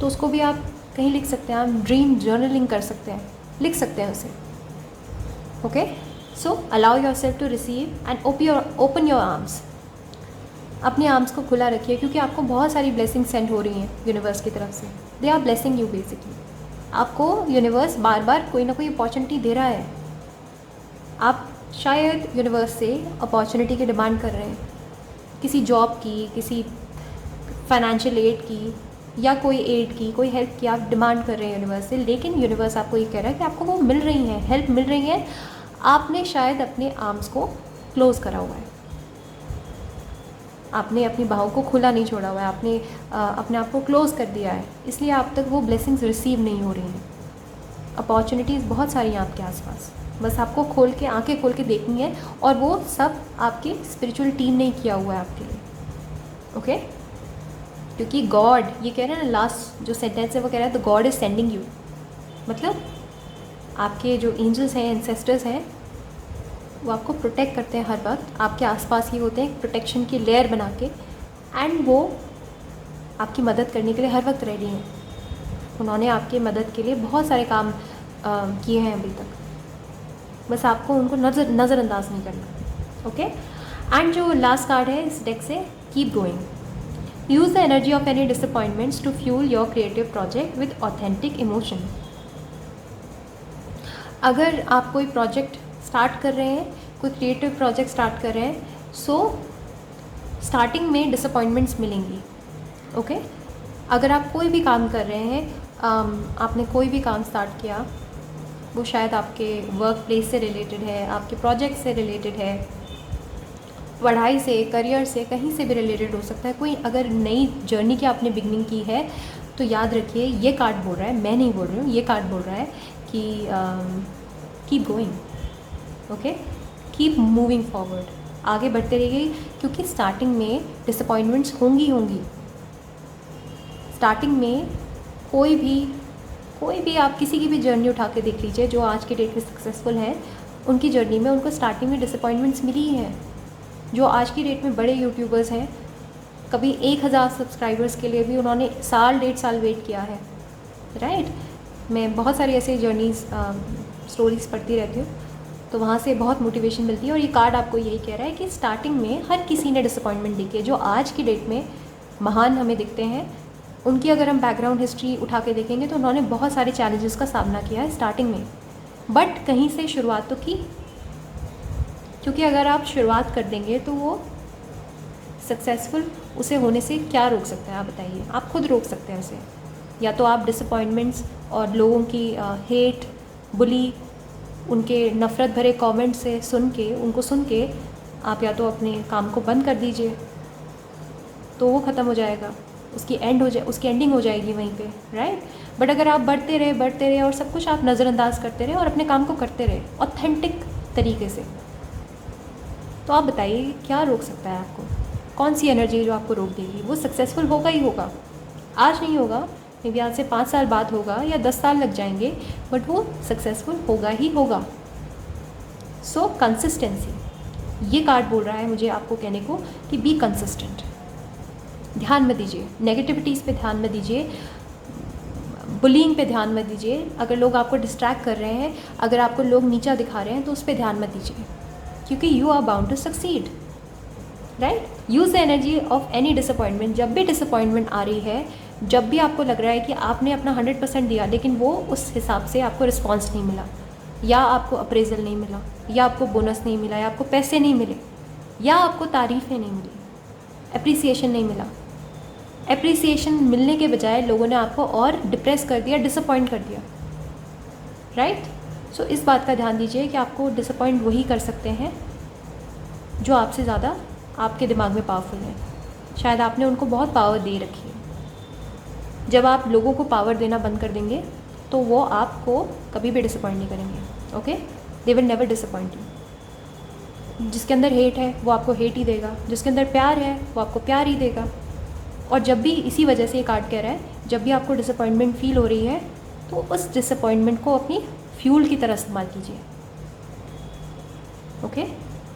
तो उसको भी आप कहीं लिख सकते हैं, आप ड्रीम जर्नलिंग कर सकते हैं, लिख सकते हैं उसे। Okay, so allow yourself to receive and open your arms. अपने आर्म्स को खुला रखिए, क्योंकि आपको बहुत सारी ब्लेसिंग सेंड हो रही हैं यूनिवर्स की तरफ से, they are blessing you basically. आपको यूनिवर्स बार बार कोई ना कोई अपॉर्चुनिटी दे रहा है, आप शायद यूनिवर्स से अपॉर्चुनिटी की डिमांड कर रहे हैं, किसी जॉब की, किसी फाइनेंशियल एड की, या कोई एड की, कोई हेल्प की आप डिमांड कर रहे हैं यूनिवर्स से, लेकिन यूनिवर्स आपको ये कह रहा है कि आपको वो मिल रही है, हेल्प मिल रही है, आपने शायद अपने आर्म्स को क्लोज़ करा हुआ है, आपने अपनी बाहों को खुला नहीं छोड़ा हुआ है, आपने अपने आप को क्लोज़ कर दिया है, इसलिए आप तक वो ब्लेसिंग्स रिसीव नहीं हो रही हैं। अपॉर्चुनिटीज़ बहुत सारी हैं आपके आसपास, बस आपको खोल के आंखें खोल के देखनी है, और वो सब आपकी स्पिरिचुअल टीम ने किया हुआ है आपके लिए, ओके। क्योंकि गॉड, ये कह रहे हैं ना, लास्ट जो सेंटेंस है वो कह रहा है, the God is sending you, मतलब आपके जो एंजल्स हैं, एंसेस्टर्स हैं, वो आपको प्रोटेक्ट करते हैं हर वक्त, आपके आसपास ही होते हैं प्रोटेक्शन की लेयर बना के, एंड वो आपकी मदद करने के लिए हर वक्त रेडी हैं। उन्होंने आपकी मदद के लिए बहुत सारे काम किए हैं अभी तक, बस आपको उनको नज़रअंदाज नहीं करना, ओके। एंड जो लास्ट कार्ड है इस डेक से, keep going, use the energy of any disappointments to fuel your creative project with authentic emotion. अगर आप कोई प्रोजेक्ट स्टार्ट कर रहे हैं, कोई क्रिएटिव प्रोजेक्ट स्टार्ट कर रहे हैं, सो स्टार्टिंग में डिसअपॉइंटमेंट्स मिलेंगी, ओके। अगर आप कोई भी काम कर रहे हैं, आपने कोई भी काम स्टार्ट किया, वो शायद आपके वर्क प्लेस से रिलेटेड है, आपके प्रोजेक्ट से रिलेटेड है, पढ़ाई से, करियर से, कहीं से भी रिलेटेड हो सकता है। कोई अगर नई जर्नी की आपने बिगनिंग की है, तो याद रखिए ये कार्ड बोल रहा है, मैं नहीं बोल रही हूँ, ये कार्ड बोल रहा है कि keep going, okay, keep moving forward, आगे बढ़ते रहिए, क्योंकि स्टार्टिंग में डिसअपॉइंटमेंट्स होंगी। स्टार्टिंग में कोई भी आप किसी की भी जर्नी उठा के देख लीजिए, जो आज के डेट में सक्सेसफुल हैं, उनकी जर्नी में उनको स्टार्टिंग में डिसअपॉइंटमेंट्स मिली ही हैं। जो आज की डेट में बड़े यूट्यूबर्स हैं, कभी 1000 सब्सक्राइबर्स के लिए भी उन्होंने साल 1.5 साल वेट किया है, राइट। मैं बहुत सारी ऐसे जर्नीज़ स्टोरीज़ पढ़ती रहती हूँ, तो वहाँ से बहुत मोटिवेशन मिलती है। और ये कार्ड आपको यही कह रहा है कि स्टार्टिंग में हर किसी ने डिसअपॉइंटमेंट देखी है। जो आज की डेट में महान हमें दिखते हैं, उनकी अगर हम बैकग्राउंड हिस्ट्री उठा के देखेंगे तो उन्होंने बहुत सारे चैलेंजेस का सामना किया है स्टार्टिंग में, बट कहीं से शुरुआत तो की। क्योंकि अगर आप शुरुआत कर देंगे तो वो सक्सेसफुल उसे होने से क्या रोक सकता है, आप बताइए। आप खुद रोक सकते हैं उसे, या तो आप डिसअपॉइंटमेंट्स और लोगों की हेट, बुली, उनके नफ़रत भरे कमेंट से उनको सुन के आप या तो अपने काम को बंद कर दीजिए, तो वो ख़त्म हो जाएगा, उसकी एंडिंग हो जाएगी वहीं पे, राइट। बट अगर आप बढ़ते रहे और सब कुछ आप नज़रअंदाज करते रहे और अपने काम को करते रहे ऑथेंटिक तरीके से, तो आप बताइए क्या रोक सकता है आपको? कौन सी एनर्जी जो आपको रोक देगी? वो सक्सेसफुल होगा ही होगा। आज नहीं होगा, मे बी आज से 5 साल बाद होगा या 10 साल लग जाएंगे, बट वो सक्सेसफुल होगा ही होगा। सो कंसिस्टेंसी, ये कार्ड बोल रहा है मुझे आपको कहने को कि बी कंसिस्टेंट। ध्यान मत दीजिए नेगेटिविटीज़ पे, ध्यान मत दीजिए बुलिंग पे, ध्यान मत दीजिए। अगर लोग आपको डिस्ट्रैक्ट कर रहे हैं, अगर आपको लोग नीचा दिखा रहे हैं, तो उस पर ध्यान मत दीजिए, क्योंकि you are bound to succeed, right. Use the energy of any disappointment. जब भी डिसअपॉइंटमेंट आ रही है, जब भी आपको लग रहा है कि आपने अपना 100% दिया लेकिन वो उस हिसाब से आपको रिस्पॉन्स नहीं मिला, या आपको अप्रेजल नहीं मिला, या आपको बोनस नहीं मिला, या आपको पैसे नहीं मिले, या आपको तारीफ़ें नहीं मिली, एप्रिसिएशन नहीं मिला, एप्रिसिएशन मिलने के बजाय लोगों ने आपको और डिप्रेस कर दिया, डिसअपॉइंट कर दिया, राइट। सो इस बात का ध्यान दीजिए कि आपको डिसअपॉइंट वही कर सकते हैं जो आपसे ज़्यादा आपके दिमाग में पावरफुल है। शायद आपने उनको बहुत पावर दे रखी है। जब आप लोगों को पावर देना बंद कर देंगे तो वो आपको कभी भी डिसअपॉइंट नहीं करेंगे, okay. They will never disappoint you. जिसके अंदर हेट है वो आपको हेट ही देगा, जिसके अंदर प्यार है वो आपको प्यार ही देगा। और जब भी, इसी वजह से ये कार्ड कह रहा है, जब भी आपको डिसअपॉइंटमेंट फील हो रही है तो उस डिसअपॉइंटमेंट को अपनी फ्यूल की तरह इस्तेमाल कीजिए, ओके।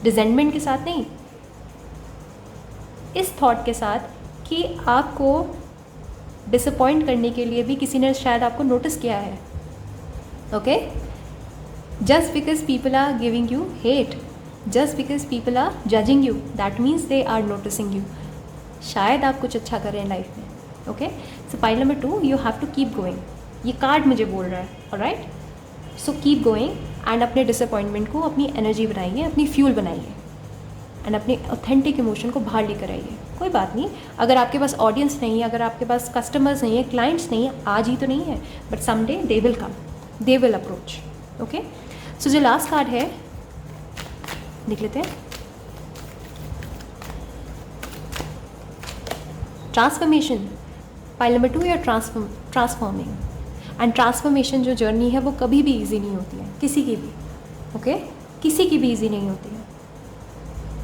रिजेंटमेंट के साथ नहीं, इस थॉट के साथ कि आपको डिसअपॉइंट करने के लिए भी किसी ने शायद आपको नोटिस किया है, okay. Just because people are giving you hate, just because people are judging you, that means they are noticing you. शायद आप कुछ अच्छा कर रहे हैं लाइफ में, okay. So pile number 2, you have to keep going. ये कार्ड मुझे बोल रहा है, alright. So keep going and अपने डिसअपॉइंटमेंट को अपनी एनर्जी बनाइए, अपनी फ्यूल बनाइए, एंड अपने ऑथेंटिक इमोशन को बाहर लेकर आइए। कोई बात नहीं, अगर आपके पास ऑडियंस नहीं है, अगर आपके पास कस्टमर्स नहीं है, क्लाइंट्स नहीं है, आज ही तो नहीं है, but someday they will come, they will approach, okay. So जो लास्ट कार्ड है देख लेते हैं, transformation. Pile number 2, you are transforming. And transformation जो जर्नी है वो कभी भी ईजी नहीं होती है, किसी की भी, ओके किसी की भी ईजी नहीं होती है।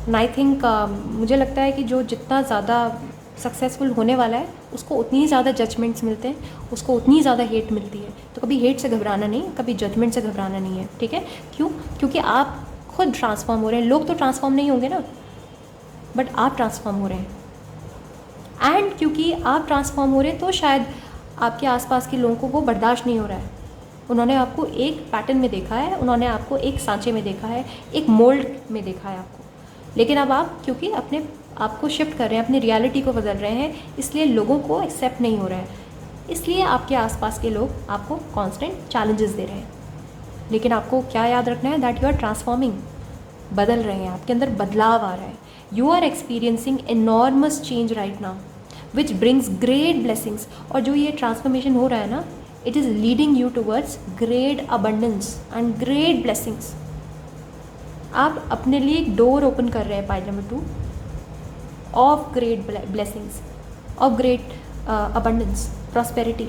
एंड आई थिंक मुझे लगता है कि जो जितना ज़्यादा सक्सेसफुल होने वाला है उसको उतनी ही ज़्यादा जजमेंट्स मिलते हैं, उसको उतनी ही ज़्यादा हेट मिलती है। तो कभी हेट से घबराना नहीं, कभी जजमेंट से घबराना नहीं है, ठीक है। क्यों? क्योंकि आप खुद ट्रांसफॉर्म हो रहे हैं, लोग तो ट्रांसफॉर्म नहीं होंगे ना, बट आप ट्रांसफॉर्म हो रहे हैं। एंड क्योंकि आप ट्रांसफॉर्म हो रहे हैं तो शायद आपके आसपास के लोगों को वो बर्दाश्त नहीं हो रहा है। उन्होंने आपको एक पैटर्न में देखा है, उन्होंने आपको एक सांचे में देखा है, एक मोल्ड में देखा है आपको। लेकिन अब आप क्योंकि अपने आप को शिफ्ट कर रहे हैं, अपनी रियलिटी को बदल रहे हैं, इसलिए लोगों को एक्सेप्ट नहीं हो रहा है, इसलिए आपके आसपास के लोग आपको कांस्टेंट चैलेंजेस दे रहे हैं। लेकिन आपको क्या याद रखना है, दैट यू आर ट्रांसफॉर्मिंग, बदल रहे हैं, आपके अंदर बदलाव आ रहा है। You are experiencing enormous change right now which brings great blessings. और जो ये ट्रांसफॉर्मेशन हो रहा है ना, it is leading you towards great abundance and great blessings. आप अपने लिए एक डोर ओपन कर रहे हैं, point number 2, of great blessings, of great abundance, prosperity,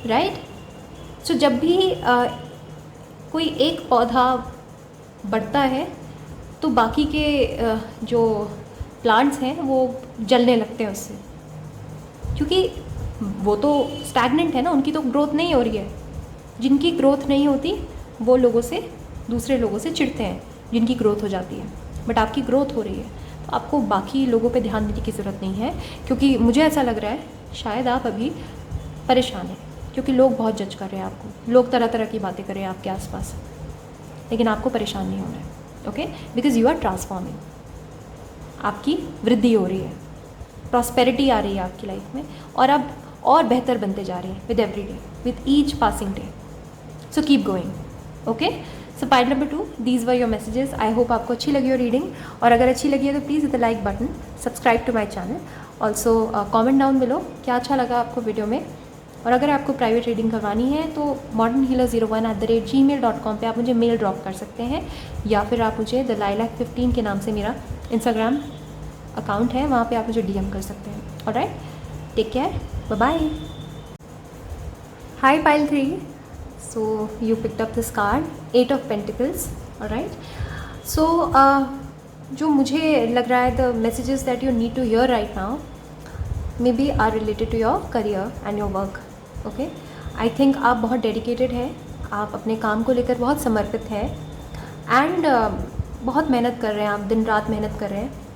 right. सो जब भी कोई एक पौधा बढ़ता है तो बाकी के जो प्लांट्स हैं वो जलने लगते हैं उससे, क्योंकि वो तो स्टैग्नेंट है ना, उनकी तो ग्रोथ नहीं हो रही है। जिनकी ग्रोथ नहीं होती वो लोगों से, दूसरे लोगों से चिढ़ते हैं जिनकी ग्रोथ हो जाती है, बट आपकी ग्रोथ हो रही है तो आपको बाकी लोगों पे ध्यान देने की ज़रूरत नहीं है। क्योंकि मुझे ऐसा लग रहा है शायद आप अभी परेशान हैं, क्योंकि लोग बहुत जज कर रहे हैं आपको, लोग तरह तरह की बातें कर रहे हैं आपके आसपास, लेकिन आपको परेशान नहीं होना है, okay, because you are transforming. आपकी वृद्धि हो रही है, प्रॉस्पेरिटी आ रही है आपकी लाइफ में, और अब और बेहतर बनते जा रहे हैं with every day, with each passing day. So keep going, okay. So point number 2, these were your messages. I hope आपको अच्छी लगी हो रीडिंग, और अगर अच्छी लगी है तो please hit the like button, subscribe to my channel, also comment down below क्या अच्छा लगा आपको वीडियो में। और अगर आपको प्राइवेट रीडिंग करवानी है तो modernhealer01@gmail.com पे आप मुझे मेल ड्रॉप कर सकते हैं, या फिर आप मुझे द lilac15 के नाम से मेरा इंस्टाग्राम अकाउंट है, वहाँ पे आप मुझे DM कर सकते हैं। Alright, take care, bye bye. Hi pile 3, so you picked up this card, 8 of pentacles. Alright, so जो मुझे लग रहा है the messages that you need to hear right now maybe are related to your career and your work, okay. I think आप बहुत dedicated हैं, आप अपने काम को लेकर बहुत समर्पित हैं, एंड बहुत मेहनत कर रहे हैं, आप दिन रात मेहनत कर रहे हैं।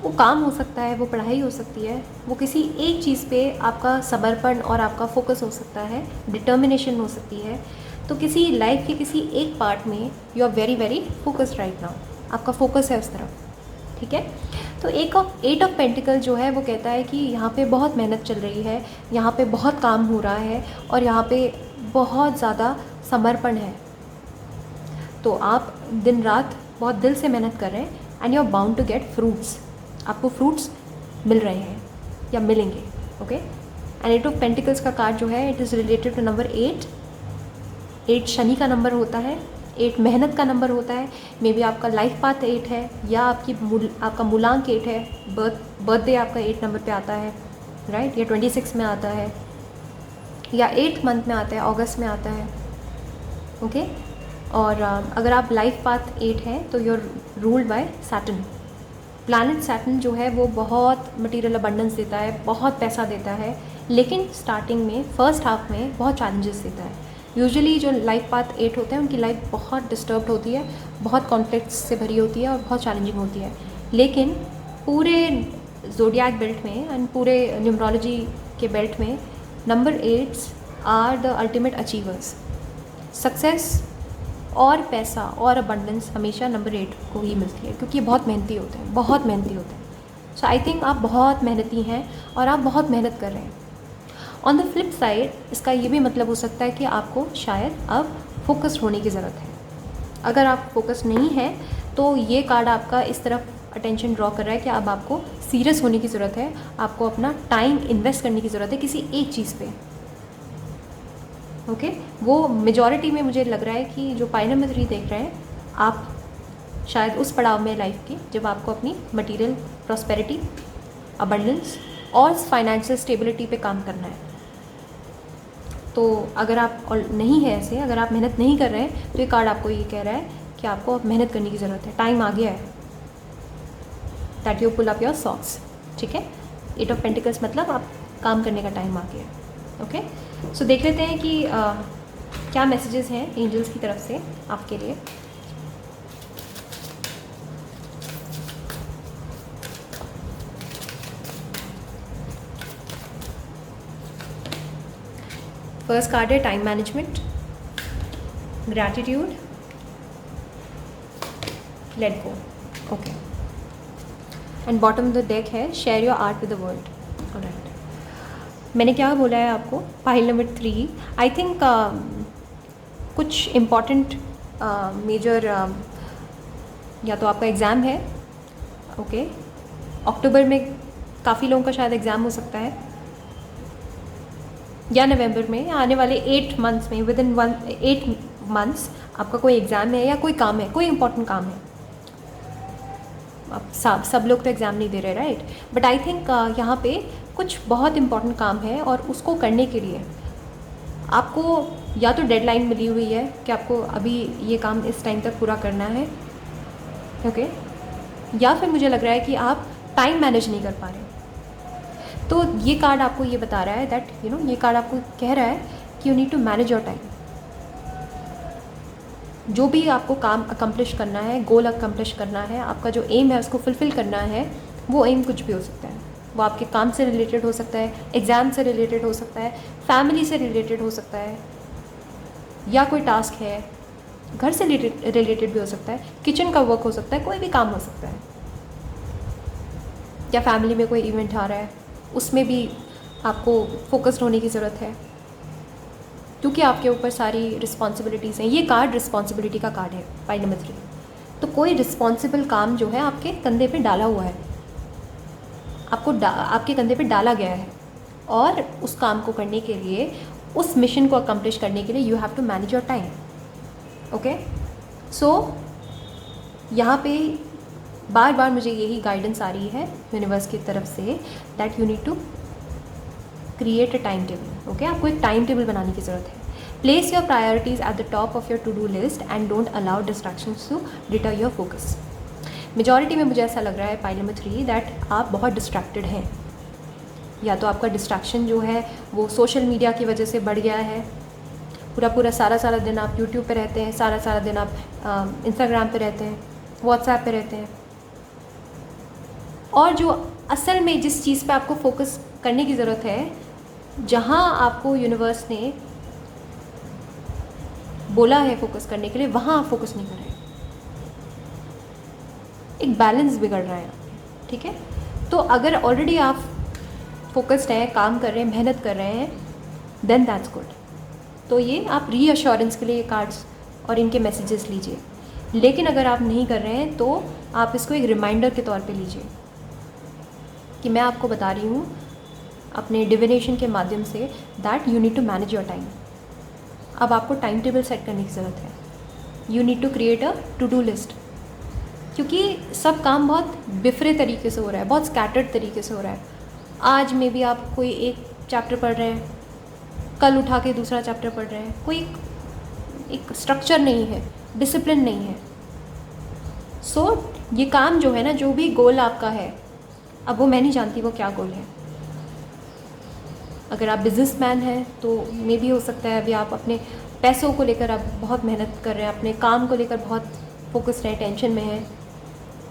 वो काम हो सकता है, वो पढ़ाई हो सकती है, वो किसी एक चीज़ पे आपका समर्पण और आपका फोकस हो सकता है, डिटर्मिनेशन हो सकती है। तो किसी लाइफ के किसी एक पार्ट में you are very very focused right now, आपका फोकस है उस तरफ, ठीक है। तो 8 ऑफ पेंटिकल जो है वो कहता है कि यहाँ पे बहुत मेहनत चल रही है, यहाँ पे बहुत काम हो रहा है, और यहाँ पे बहुत ज़्यादा समर्पण है। तो आप दिन रात बहुत दिल से मेहनत कर रहे हैं, and you are bound to get fruits, आपको फ्रूट्स मिल रहे हैं या मिलेंगे, ओके। एंड 8 ऑफ पेंटिकल्स का कार्ड जो है it is related to number 8। 8 शनि का नंबर होता है, 8 मेहनत का नंबर होता है। मे बी आपका लाइफ पाथ 8 है, या आपका मूलांक 8 है, बर्थडे आपका 8 नंबर पे आता है, राइट, या 26 में आता है, या 8th मंथ में आता है, अगस्त में आता है, ओके। और अगर आप लाइफ पाथ 8 है तो you are ruled by Saturn. Planet Saturn जो है वो बहुत मटेरियल अबंडेंस देता है, बहुत पैसा देता है, लेकिन स्टार्टिंग में फर्स्ट हाफ में बहुत चैलेंजेस देता है। यूजुअली जो लाइफ पाथ 8 होते हैं उनकी लाइफ बहुत डिस्टर्ब्ड होती है, बहुत कॉन्फ्लिक्ट्स से भरी होती है और बहुत चैलेंजिंग होती है। लेकिन पूरे ज़ोडिएक बेल्ट में एंड पूरे न्यूमरोलॉजी के बेल्ट में number 8s are the ultimate achievers. Success और पैसा और अबंडेंस हमेशा नंबर 8 को ही मिलती है, क्योंकि ये बहुत मेहनती होते हैं, बहुत मेहनती होते हैं। सो आई थिंक आप बहुत मेहनती हैं और आप बहुत मेहनत कर रहे हैं। ऑन द फ्लिप साइड इसका ये भी मतलब हो सकता है कि आपको शायद अब फोकस्ड होने की ज़रूरत है। अगर आप फोकस नहीं है तो ये कार्ड आपका इस तरफ अटेंशन ड्रॉ कर रहा है कि अब आपको सीरियस होने की ज़रूरत है, आपको अपना टाइम इन्वेस्ट करने की ज़रूरत है किसी एक चीज़ पे, ओके। वो मेजॉरिटी में मुझे लग रहा है कि जो पाइल नंबर 3 देख रहे हैं आप शायद उस पड़ाव में लाइफ के जब आपको अपनी मटेरियल प्रॉस्पेरिटी, अबंडेंस और फाइनेंशियल स्टेबिलिटी पे काम करना है, तो अगर आप नहीं है ऐसे, अगर आप मेहनत नहीं कर रहे हैं, तो ये कार्ड आपको ये कह रहा है कि आपको अब मेहनत करने की ज़रूरत है, टाइम आ गया है, that you pull up your socks. ठीक है, 8 ऑफ पेंटिकल्स मतलब आप काम करने का टाइम आ गया है। ओके, सो देख लेते हैं कि क्या मैसेजेस हैं एंजल्स की तरफ से आपके लिए। फर्स्ट कार्ड है time management, gratitude, let go. Okay, and bottom of the deck है share your art with the world. Alright, मैंने क्या बोला है आपको, पाइल नंबर 3, आई थिंक कुछ इम्पॉर्टेंट मेजर या तो आपका एग्ज़ाम है। ओके, अक्टूबर में काफ़ी लोगों का शायद एग्ज़ाम हो सकता है, या नवंबर में, या आने वाले 8 मंथ्स में, विद इन 8 मंथ्स आपका कोई एग्ज़ाम है या कोई काम है, कोई इंपॉर्टेंट काम है। अब सब लोग तो एग्ज़ाम नहीं दे रहे, राइट, बट आई थिंक यहाँ पे कुछ बहुत इंपॉर्टेंट काम है और उसको करने के लिए आपको या तो डेडलाइन मिली हुई है कि आपको अभी ये काम इस टाइम तक पूरा करना है। ओके, या फिर मुझे लग रहा है कि आप टाइम मैनेज नहीं कर पा रहे। तो ये कार्ड आपको ये बता रहा है दैट ये कार्ड आपको कह रहा है कि you need to manage your time. जो भी आपको काम अकम्प्लिश करना है, गोल अकम्प्लिश करना है, आपका जो एम है उसको फुलफ़िल करना है, वो एम कुछ भी हो सकता है। वो आपके काम से रिलेटेड हो सकता है, एग्ज़ाम से रिलेटेड हो सकता है, फैमिली से रिलेटेड हो सकता है, या कोई टास्क है, घर से रिलेटेड भी हो सकता है, किचन का वर्क हो सकता है, कोई भी काम हो सकता है, या फैमिली में कोई इवेंट आ रहा है, उसमें भी आपको फोकस्ड होने की ज़रूरत है, क्योंकि आपके ऊपर सारी रिस्पॉन्सिबिलिटीज़ हैं। ये कार्ड रिस्पॉन्सिबिलिटी का कार्ड है, पाइल नंबर 3। तो कोई रिस्पॉन्सिबल काम जो है आपके कंधे पे डाला हुआ है, आपके कंधे पे डाला गया है, और उस काम को करने के लिए, उस मिशन को अकम्प्लिश करने के लिए you have to manage your time. Okay, so यहाँ पे बार बार मुझे यही गाइडेंस आ रही है यूनिवर्स की तरफ से that you need to create a time table. Okay, आपको एक टाइम टेबल बनाने की ज़रूरत है। Place your priorities at the top of your to do list and don't allow distractions to deter your focus. Majority में मुझे ऐसा लग रहा है पाइल नंबर 3 दैट आप बहुत डिस्ट्रैक्टेड हैं, या तो आपका डिस्ट्रैक्शन जो है वो सोशल मीडिया की वजह से बढ़ गया है। पूरा सारा दिन आप यूट्यूब पे रहते हैं, सारा दिन आप इंस्टाग्राम पे रहते हैं, व्हाट्सएप पे रहते हैं, और जो असल में जिस चीज़ पे आपको फोकस करने की ज़रूरत है, जहाँ आपको यूनिवर्स ने बोला है फोकस करने के लिए, वहाँ आप फोकस नहीं कर रहे। एक बैलेंस बिगड़ रहा है, ठीक है। तो अगर ऑलरेडी आप फोकस्ड हैं, काम कर रहे हैं, मेहनत कर रहे हैं, देन दैट्स गुड। तो ये आप रीअश्योरेंस के लिए ये कार्ड्स और इनके मैसेजेस लीजिए। लेकिन अगर आप नहीं कर रहे हैं तो आप इसको एक रिमाइंडर के तौर पे लीजिए कि मैं आपको बता रही हूँ अपने डिविनेशन के माध्यम से that you need to manage your time. अब आपको टाइम टेबल सेट करने की ज़रूरत है। You need to create a to do list, क्योंकि सब काम बहुत बिफरे तरीके से हो रहा है, बहुत स्कैटर्ड तरीके से हो रहा है। आज में भी आप कोई एक चैप्टर पढ़ रहे हैं, कल उठा के दूसरा चैप्टर पढ़ रहे हैं, कोई एक स्ट्रक्चर नहीं है, डिसिप्लिन नहीं है। सो ये काम जो है ना, जो भी गोल आपका है, अब वो मैं नहीं जानती वो क्या गोल है। अगर आप बिजनेसमैन हैं तो मे भी हो सकता है अभी आप अपने पैसों को लेकर आप बहुत मेहनत कर रहे हैं, अपने काम को लेकर बहुत फोकस्ड हैं, टेंशन में हैं,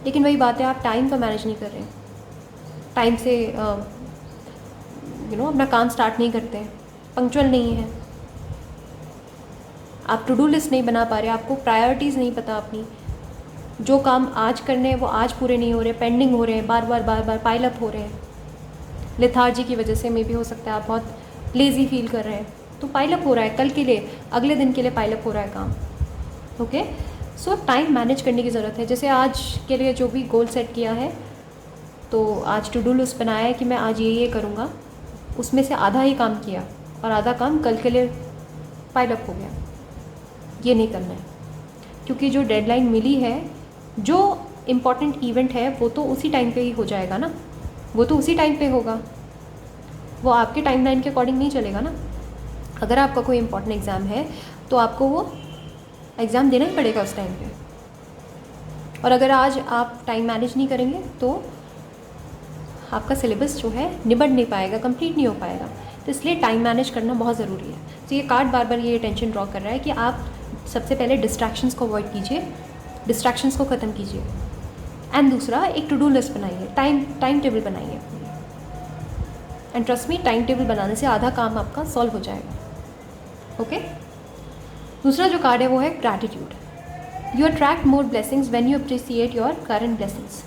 लेकिन वही बात है, आप टाइम को मैनेज नहीं कर रहे, टाइम से अपना काम स्टार्ट नहीं करते हैं, पंक्चुअल नहीं है, आप टू डू लिस्ट नहीं बना पा रहे, आपको प्रायोरिटीज़ नहीं पता अपनी, जो काम आज करने हैं वो आज पूरे नहीं हो रहे, पेंडिंग हो रहे हैं, बार बार पाइल अप हो रहे हैं। लेथार्जी की वजह से मे भी हो सकता है आप बहुत लेज़ी फील कर रहे हैं, तो पाइल अप हो रहा है, कल के लिए, अगले दिन के लिए पाइल अप हो रहा है काम। ओके, सो टाइम मैनेज करने की ज़रूरत है। जैसे आज के लिए जो भी गोल सेट किया है, तो आज टू डू लिस्ट बनाया है कि मैं आज ये करूँगा, उसमें से आधा ही काम किया और आधा काम कल के लिए पाइल अप हो गया। ये नहीं करना है, क्योंकि जो डेडलाइन मिली है, जो इम्पॉर्टेंट इवेंट है, वो तो उसी टाइम पे ही हो जाएगा ना, वो तो उसी टाइम पे होगा, वो आपके टाइमलाइन के अकॉर्डिंग नहीं चलेगा ना। अगर आपका कोई इंपॉर्टेंट एग्ज़ाम है तो आपको वो एग्ज़ाम देना ही पड़ेगा उस टाइम पे। और अगर आज आप टाइम मैनेज नहीं करेंगे तो आपका सिलेबस जो है निबट नहीं पाएगा, कंप्लीट नहीं हो पाएगा। तो इसलिए टाइम मैनेज करना बहुत ज़रूरी है। तो ये कार्ड बार बार ये टेंशन ड्रॉ कर रहा है कि आप सबसे पहले डिस्ट्रैक्शंस को अवॉइड कीजिए, डिस्ट्रैक्शंस को ख़त्म कीजिए। एंड दूसरा, एक टू डू लिस्ट बनाइए, टाइम टेबल बनाइए। And trust me, time table बनाने से आधा काम आपका सॉल्व हो जाएगा। ओके। दूसरा जो कार्ड है वो है gratitude. You attract more blessings when you appreciate your current blessings.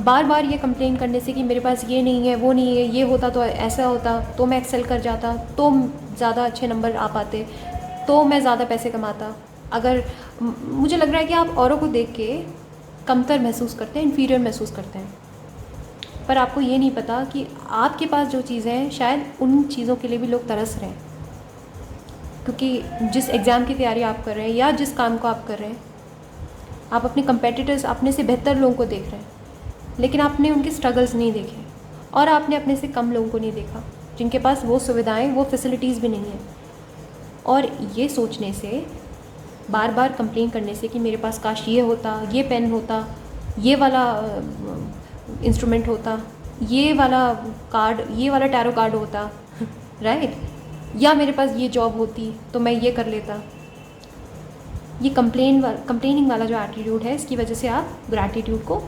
बार बार ये कंप्लेन करने से कि मेरे पास ये नहीं है, वो नहीं है, ये होता तो ऐसा होता तो मैं एक्सेल कर जाता, तो ज़्यादा अच्छे नंबर आ पाते, तो मैं ज़्यादा पैसे कमाता। अगर मुझे लग रहा है कि आप औरों को देख के कमतर महसूस करते हैं, इन्फीरियर महसूस करते हैं, पर आपको ये नहीं पता कि आपके पास जो चीज़ें हैं शायद उन चीज़ों के लिए भी लोग तरस रहे हैं। क्योंकि जिस एग्ज़ाम की तैयारी आप कर रहे हैं या जिस काम को आप कर रहे हैं, आप अपने कंपेटिटर्स, अपने से बेहतर लोगों को देख रहे हैं, लेकिन आपने उनके स्ट्रगल्स नहीं देखे और आपने अपने से कम लोगों को नहीं देखा जिनके पास वो सुविधाएं, वो फैसिलिटीज़ भी नहीं हैं। और ये सोचने से, बार बार कंप्लेन करने से कि मेरे पास काश ये होता, ये पेन होता, ये वाला इंस्ट्रूमेंट होता, ये वाला कार्ड, ये वाला टैरो कार्ड होता राइट, या मेरे पास ये जॉब होती तो मैं ये कर लेता। ये कंप्लेनिंग वाला जो एटीट्यूड है, इसकी वजह से आप ग्रैटिट्यूड को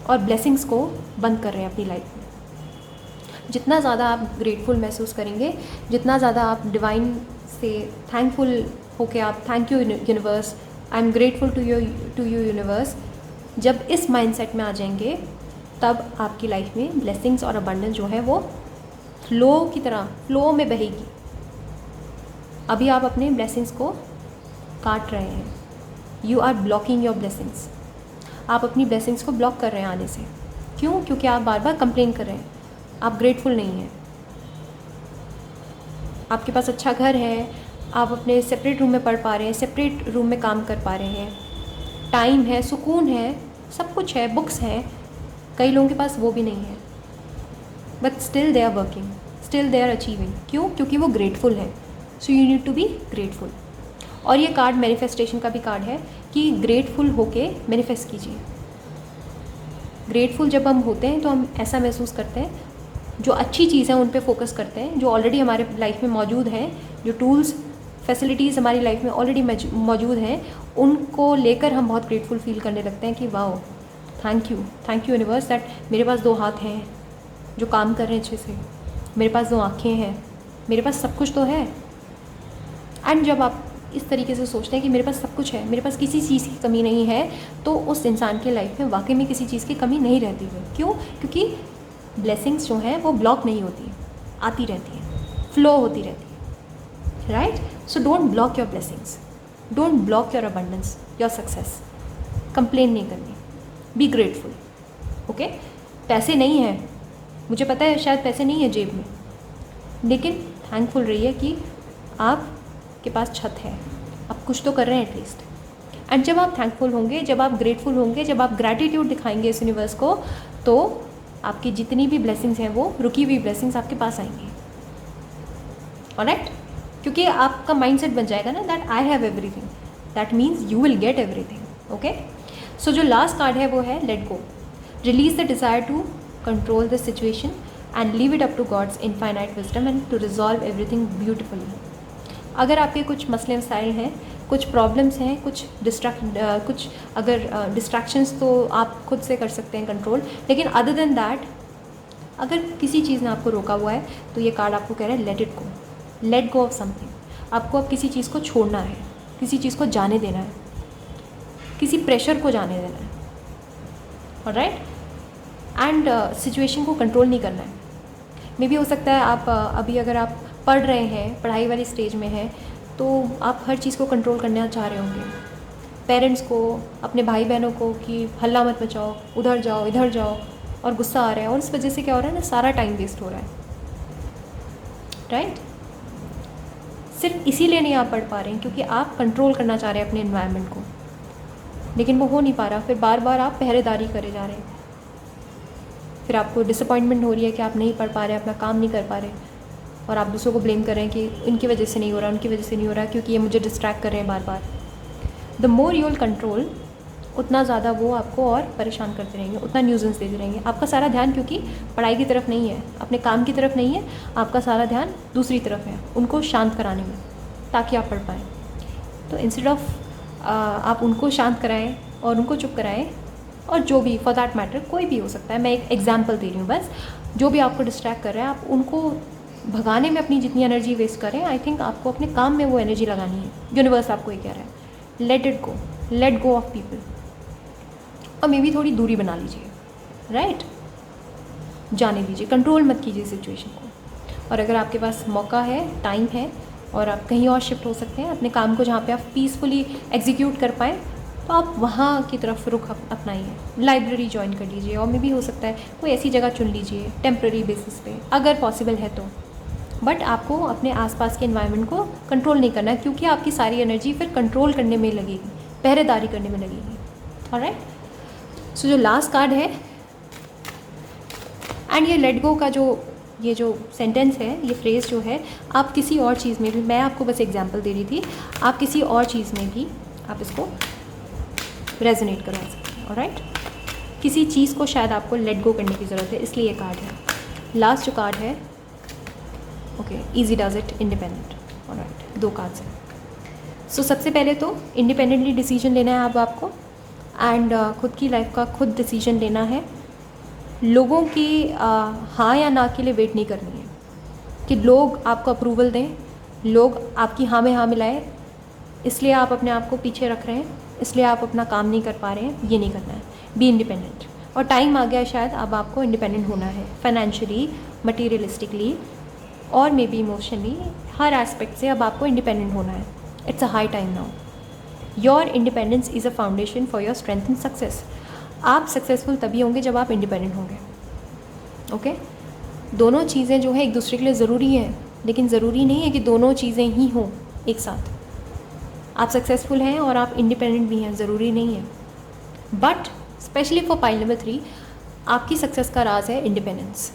और ब्लेसिंग्स को बंद कर रहे हैं अपनी लाइफ में। जितना ज़्यादा आप ग्रेटफुल महसूस करेंगे, जितना ज़्यादा आप डिवाइन से थैंकफुल होके आप thank you universe, I am grateful to you universe, जब इस माइंडसेट में आ जाएंगे तब आपकी लाइफ में ब्लेसिंग्स और अबंडेंस जो है वो फ्लो की तरह फ्लो में बहेगी। अभी आप अपने ब्लेसिंग्स को काट रहे हैं, you are blocking your blessings. आप अपनी ब्लेसिंग्स को ब्लॉक कर रहे हैं आने से। क्यों? क्योंकि आप बार बार कंप्लेन कर रहे हैं, आप ग्रेटफुल नहीं हैं। आपके पास अच्छा घर है, आप अपने सेपरेट रूम में पढ़ पा रहे हैं, सेपरेट रूम में काम कर पा रहे हैं, टाइम है, सुकून है, सब कुछ है, बुक्स हैं। कई लोगों के पास वो भी नहीं है, but still they are working, still they are achieving. क्यों? क्योंकि वो ग्रेटफुल है। So you need to be grateful. और ये कार्ड मैनिफेस्टेशन का भी कार्ड है कि ग्रेटफुल होके मैनिफेस्ट कीजिए। ग्रेटफुल जब हम होते हैं तो हम ऐसा महसूस करते हैं, जो अच्छी चीज़ है उन पे फोकस करते हैं, जो ऑलरेडी हमारे लाइफ में मौजूद हैं, जो टूल्स फैसिलिटीज़ हमारी लाइफ में ऑलरेडी मौजूद हैं, उनको लेकर हम बहुत ग्रेटफुल फील करने लगते हैं कि wow, thank you universe that मेरे पास 2 हाथ हैं जो काम कर रहे हैं अच्छे से, मेरे पास 2 आँखें हैं, मेरे पास सब कुछ तो है। एंड जब आप इस तरीके से सोचते हैं कि मेरे पास सब कुछ है, मेरे पास किसी चीज़ की कमी नहीं है, तो उस इंसान की लाइफ में वाकई में किसी चीज़ की कमी नहीं रहती है। क्यों? क्योंकि ब्लेसिंग्स जो हैं वो ब्लॉक नहीं होती, आती रहती हैं, फ्लो होती रहती है, right. So don't block your blessings, don't block your abundance, your success. Complain नहीं करनी, बी ग्रेटफुल। ओके। पैसे नहीं हैं, मुझे पता है शायद पैसे नहीं है जेब में, लेकिन थैंकफुल रहिए कि आप के पास छत है, आप कुछ तो कर रहे हैं एटलीस्ट। एंड जब आप थैंकफुल होंगे, जब आप ग्रेटफुल होंगे, जब आप ग्रैटिट्यूड दिखाएंगे इस यूनिवर्स को, तो आपकी जितनी भी ब्लेसिंग्स हैं वो रुकी हुई ब्लेसिंग्स आपके पास आएंगी। ऑलराइट? क्योंकि आपका माइंडसेट बन जाएगा ना that I have everything, that means you will get everything. Okay. So जो लास्ट कार्ड है वो है let go. Release the desire to control the situation and leave it up to God's infinite wisdom and to resolve everything beautifully. अगर आपके कुछ मसले मसाइल हैं, कुछ प्रॉब्लम्स हैं, कुछ डिस्ट्रैक्शंस तो आप खुद से कर सकते हैं कंट्रोल, लेकिन अदर देन दैट अगर किसी चीज़ ने आपको रोका हुआ है तो ये कार्ड आपको कह रहा है let it go, let go of something. आपको अब किसी चीज़ को छोड़ना है, किसी चीज़ को जाने देना है, किसी प्रेशर को जाने देना है। ऑलराइट। एंड सिचुएशन को कंट्रोल नहीं करना है। मे बी हो सकता है आप अभी अगर आप पढ़ रहे हैं, पढ़ाई वाली स्टेज में हैं, तो आप हर चीज़ को कंट्रोल करना चाह रहे होंगे, पेरेंट्स को, अपने भाई बहनों को कि हल्ला मत मचाओ, उधर जाओ, इधर जाओ, और गुस्सा आ रहा है, और इस वजह से क्या हो रहा है ना, सारा टाइम वेस्ट हो रहा है, राइट। सिर्फ इसीलिए नहीं आप पढ़ पा रहे हैं क्योंकि आप कंट्रोल करना चाह रहे हैं अपने एनवायरनमेंट को, लेकिन वो हो नहीं पा रहा। फिर बार बार आप पहरेदारी करे जा रहे हैं, फिर आपको डिसअपॉइंटमेंट हो रही है कि आप नहीं पढ़ पा रहे, अपना काम नहीं कर पा रहे। और आप दूसरों को ब्लेम कर रहे हैं कि इनकी वजह से नहीं हो रहा, उनकी वजह से नहीं हो रहा, क्योंकि ये मुझे डिस्ट्रैक्ट कर रहे हैं बार बार। The more you will control, उतना ज़्यादा वो आपको और परेशान करते रहेंगे, उतना न्यूजेंस देते रहेंगे। आपका सारा ध्यान क्योंकि पढ़ाई की तरफ नहीं है, अपने काम की तरफ नहीं है, आपका सारा ध्यान दूसरी तरफ है, उनको शांत कराने में, ताकि आप पढ़ पाएँ। तो इंस्टेड ऑफ आप उनको शांत कराएं और उनको चुप कराएं, और जो भी फॉर दैट मैटर कोई भी हो सकता है, मैं एक एग्जांपल दे रही हूँ बस, जो भी आपको डिस्ट्रैक्ट कर रहे हैं, आप उनको भगाने में अपनी जितनी एनर्जी वेस्ट करें, आई थिंक आपको अपने काम में वो एनर्जी लगानी है। यूनिवर्स आपको ये कह रहा है, let it go, let go of people, और मे बी थोड़ी दूरी बना लीजिए, राइट, जाने दीजिए, कंट्रोल मत कीजिए सिचुएशन को। और अगर आपके पास मौका है, टाइम है, और आप कहीं और शिफ्ट हो सकते हैं अपने काम को, जहाँ पे आप पीसफुली एग्जीक्यूट कर पाएँ, तो आप वहाँ की तरफ रुख अपनाइए। लाइब्रेरी ज्वाइन कर लीजिए, और मे भी हो सकता है कोई ऐसी जगह चुन लीजिए टेम्प्रेरी बेसिस पे, अगर पॉसिबल है तो। बट आपको अपने आसपास के एनवायरनमेंट को कंट्रोल नहीं करना है, क्योंकि आपकी सारी एनर्जी फिर कंट्रोल करने में लगेगी, पहरेदारी करने में लगेगी। ऑलराइट, सो जो लास्ट कार्ड है, एंड ये लेट गो का ये जो सेंटेंस है, ये फ्रेज़ जो है, आप किसी और चीज़ में भी, मैं आपको बस एग्जांपल दे रही थी, आप किसी और चीज़ में भी आप इसको रेजोनेट करवा सकते हैं। ऑलराइट, किसी चीज़ को शायद आपको लेट गो करने की ज़रूरत है, इसलिए ये कार्ड है। लास्ट जो कार्ड है, okay, easy does it, independent. Alright, 2 cards हैं। सो सबसे पहले तो इंडिपेंडेंटली डिसीजन लेना है अब आपको, एंड खुद की लाइफ का खुद डिसीजन लेना है। लोगों की हाँ या ना के लिए वेट नहीं करनी है कि लोग आपको अप्रूवल दें, लोग आपकी हाँ में हाँ मिलाएं, इसलिए आप अपने आप को पीछे रख रहे हैं, इसलिए आप अपना काम नहीं कर पा रहे हैं, ये नहीं करना है। बी इंडिपेंडेंट, और टाइम आ गया शायद अब आपको इंडिपेंडेंट होना है, फाइनेंशियली, मटीरियलिस्टिकली, और may be emotionally, her aspect से अब आपको इंडिपेंडेंट होना है। It's a high time now. Your independence is a foundation for your strength and success. आप सक्सेसफुल तभी होंगे जब आप इंडिपेंडेंट होंगे। ओके, दोनों चीज़ें जो है एक दूसरे के लिए ज़रूरी हैं, लेकिन ज़रूरी नहीं है कि दोनों चीज़ें ही हों एक साथ। आप सक्सेसफुल हैं और आप इंडिपेंडेंट भी हैं, ज़रूरी नहीं है। But specially for pile number 3, आपकी सक्सेस का राज है इंडिपेंडेंस।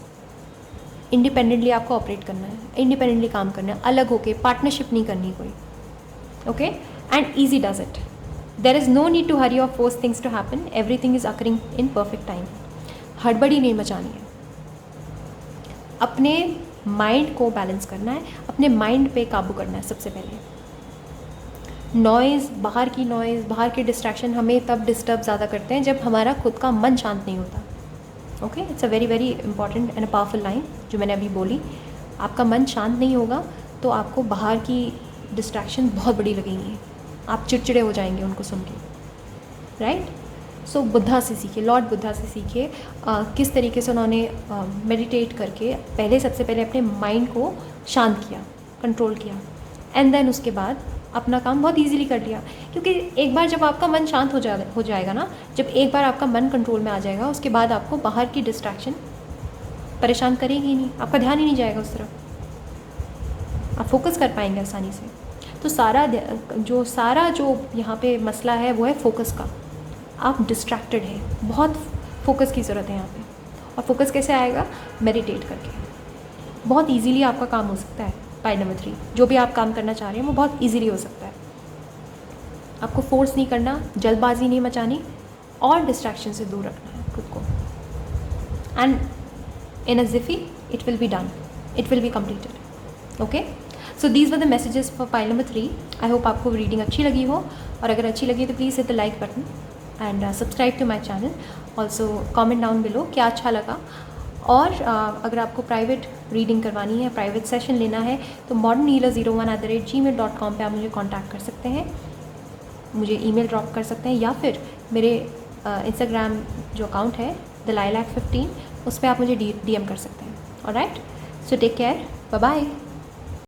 इंडिपेंडेंटली आपको ऑपरेट करना है, इंडिपेंडेंटली काम करना है, अलग होके पार्टनरशिप नहीं करनी कोई। Okay, and easy does it. There is no need to hurry or force things to happen, everything is occurring in perfect time. हड़बड़ी नहीं मचानी है, अपने माइंड को बैलेंस करना है, अपने माइंड पे काबू करना है सबसे पहले। नॉइज़, बाहर की नॉइज़, बाहर के डिस्ट्रैक्शन हमें तब डिस्टर्ब ज़्यादा करते हैं जब हमारा खुद का मन शांत नहीं होता। Okay, it's a very very important and a powerful line जो मैंने अभी बोली। आपका मन शांत नहीं होगा तो आपको बाहर की डिस्ट्रैक्शन बहुत बड़ी लगेंगी, आप चिड़चिड़े हो जाएंगे उनको सुन के, राइट। सो बुद्धा से सीखिए, लॉर्ड बुद्धा से सीखिए किस तरीके से उन्होंने मेडिटेट करके पहले, सबसे पहले अपने माइंड को शांत किया, कंट्रोल किया, एंड देन उसके बाद अपना काम बहुत इजीली कर लिया। क्योंकि एक बार जब आपका मन शांत हो जाएगा ना, जब एक बार आपका मन कंट्रोल में आ जाएगा, उसके बाद आपको बाहर की डिस्ट्रैक्शन परेशान करेगी ही नहीं, आपका ध्यान ही नहीं जाएगा उस तरफ, आप फोकस कर पाएंगे आसानी से। तो सारा जो यहाँ पे मसला है वो है फोकस का। आप डिस्ट्रैक्टेड हैं, बहुत फोकस की ज़रूरत है यहाँ पे। और फोकस कैसे आएगा? मेडिटेट करके। बहुत इजीली आपका काम हो सकता है। पाई नंबर 3, जो भी आप काम करना चाह रहे हैं वो बहुत इजीली हो सकता है। आपको फोर्स नहीं करना, जल्दबाजी नहीं मचानी, और डिस्ट्रैक्शन से दूर रखना है खुद को। And in a jiffy it will be done, it will be completed. Okay, so these were the messages for pile number 3। I hope आपको रीडिंग अच्छी लगी हो, और अगर अच्छी लगी तो please hit the like button and subscribe to my channel. Also comment down below क्या अच्छा लगा। और अगर आपको प्राइवेट रीडिंग करवानी है, प्राइवेट सेशन लेना है, तो modernhealer01@gmail.com पे आप मुझे कांटेक्ट कर सकते हैं, मुझे ईमेल ड्रॉप कर सकते हैं, या फिर मेरे इंस्टाग्राम जो अकाउंट है thelilac15, उस पर आप मुझे DM कर सकते हैं। Alright, so take care, bye bye.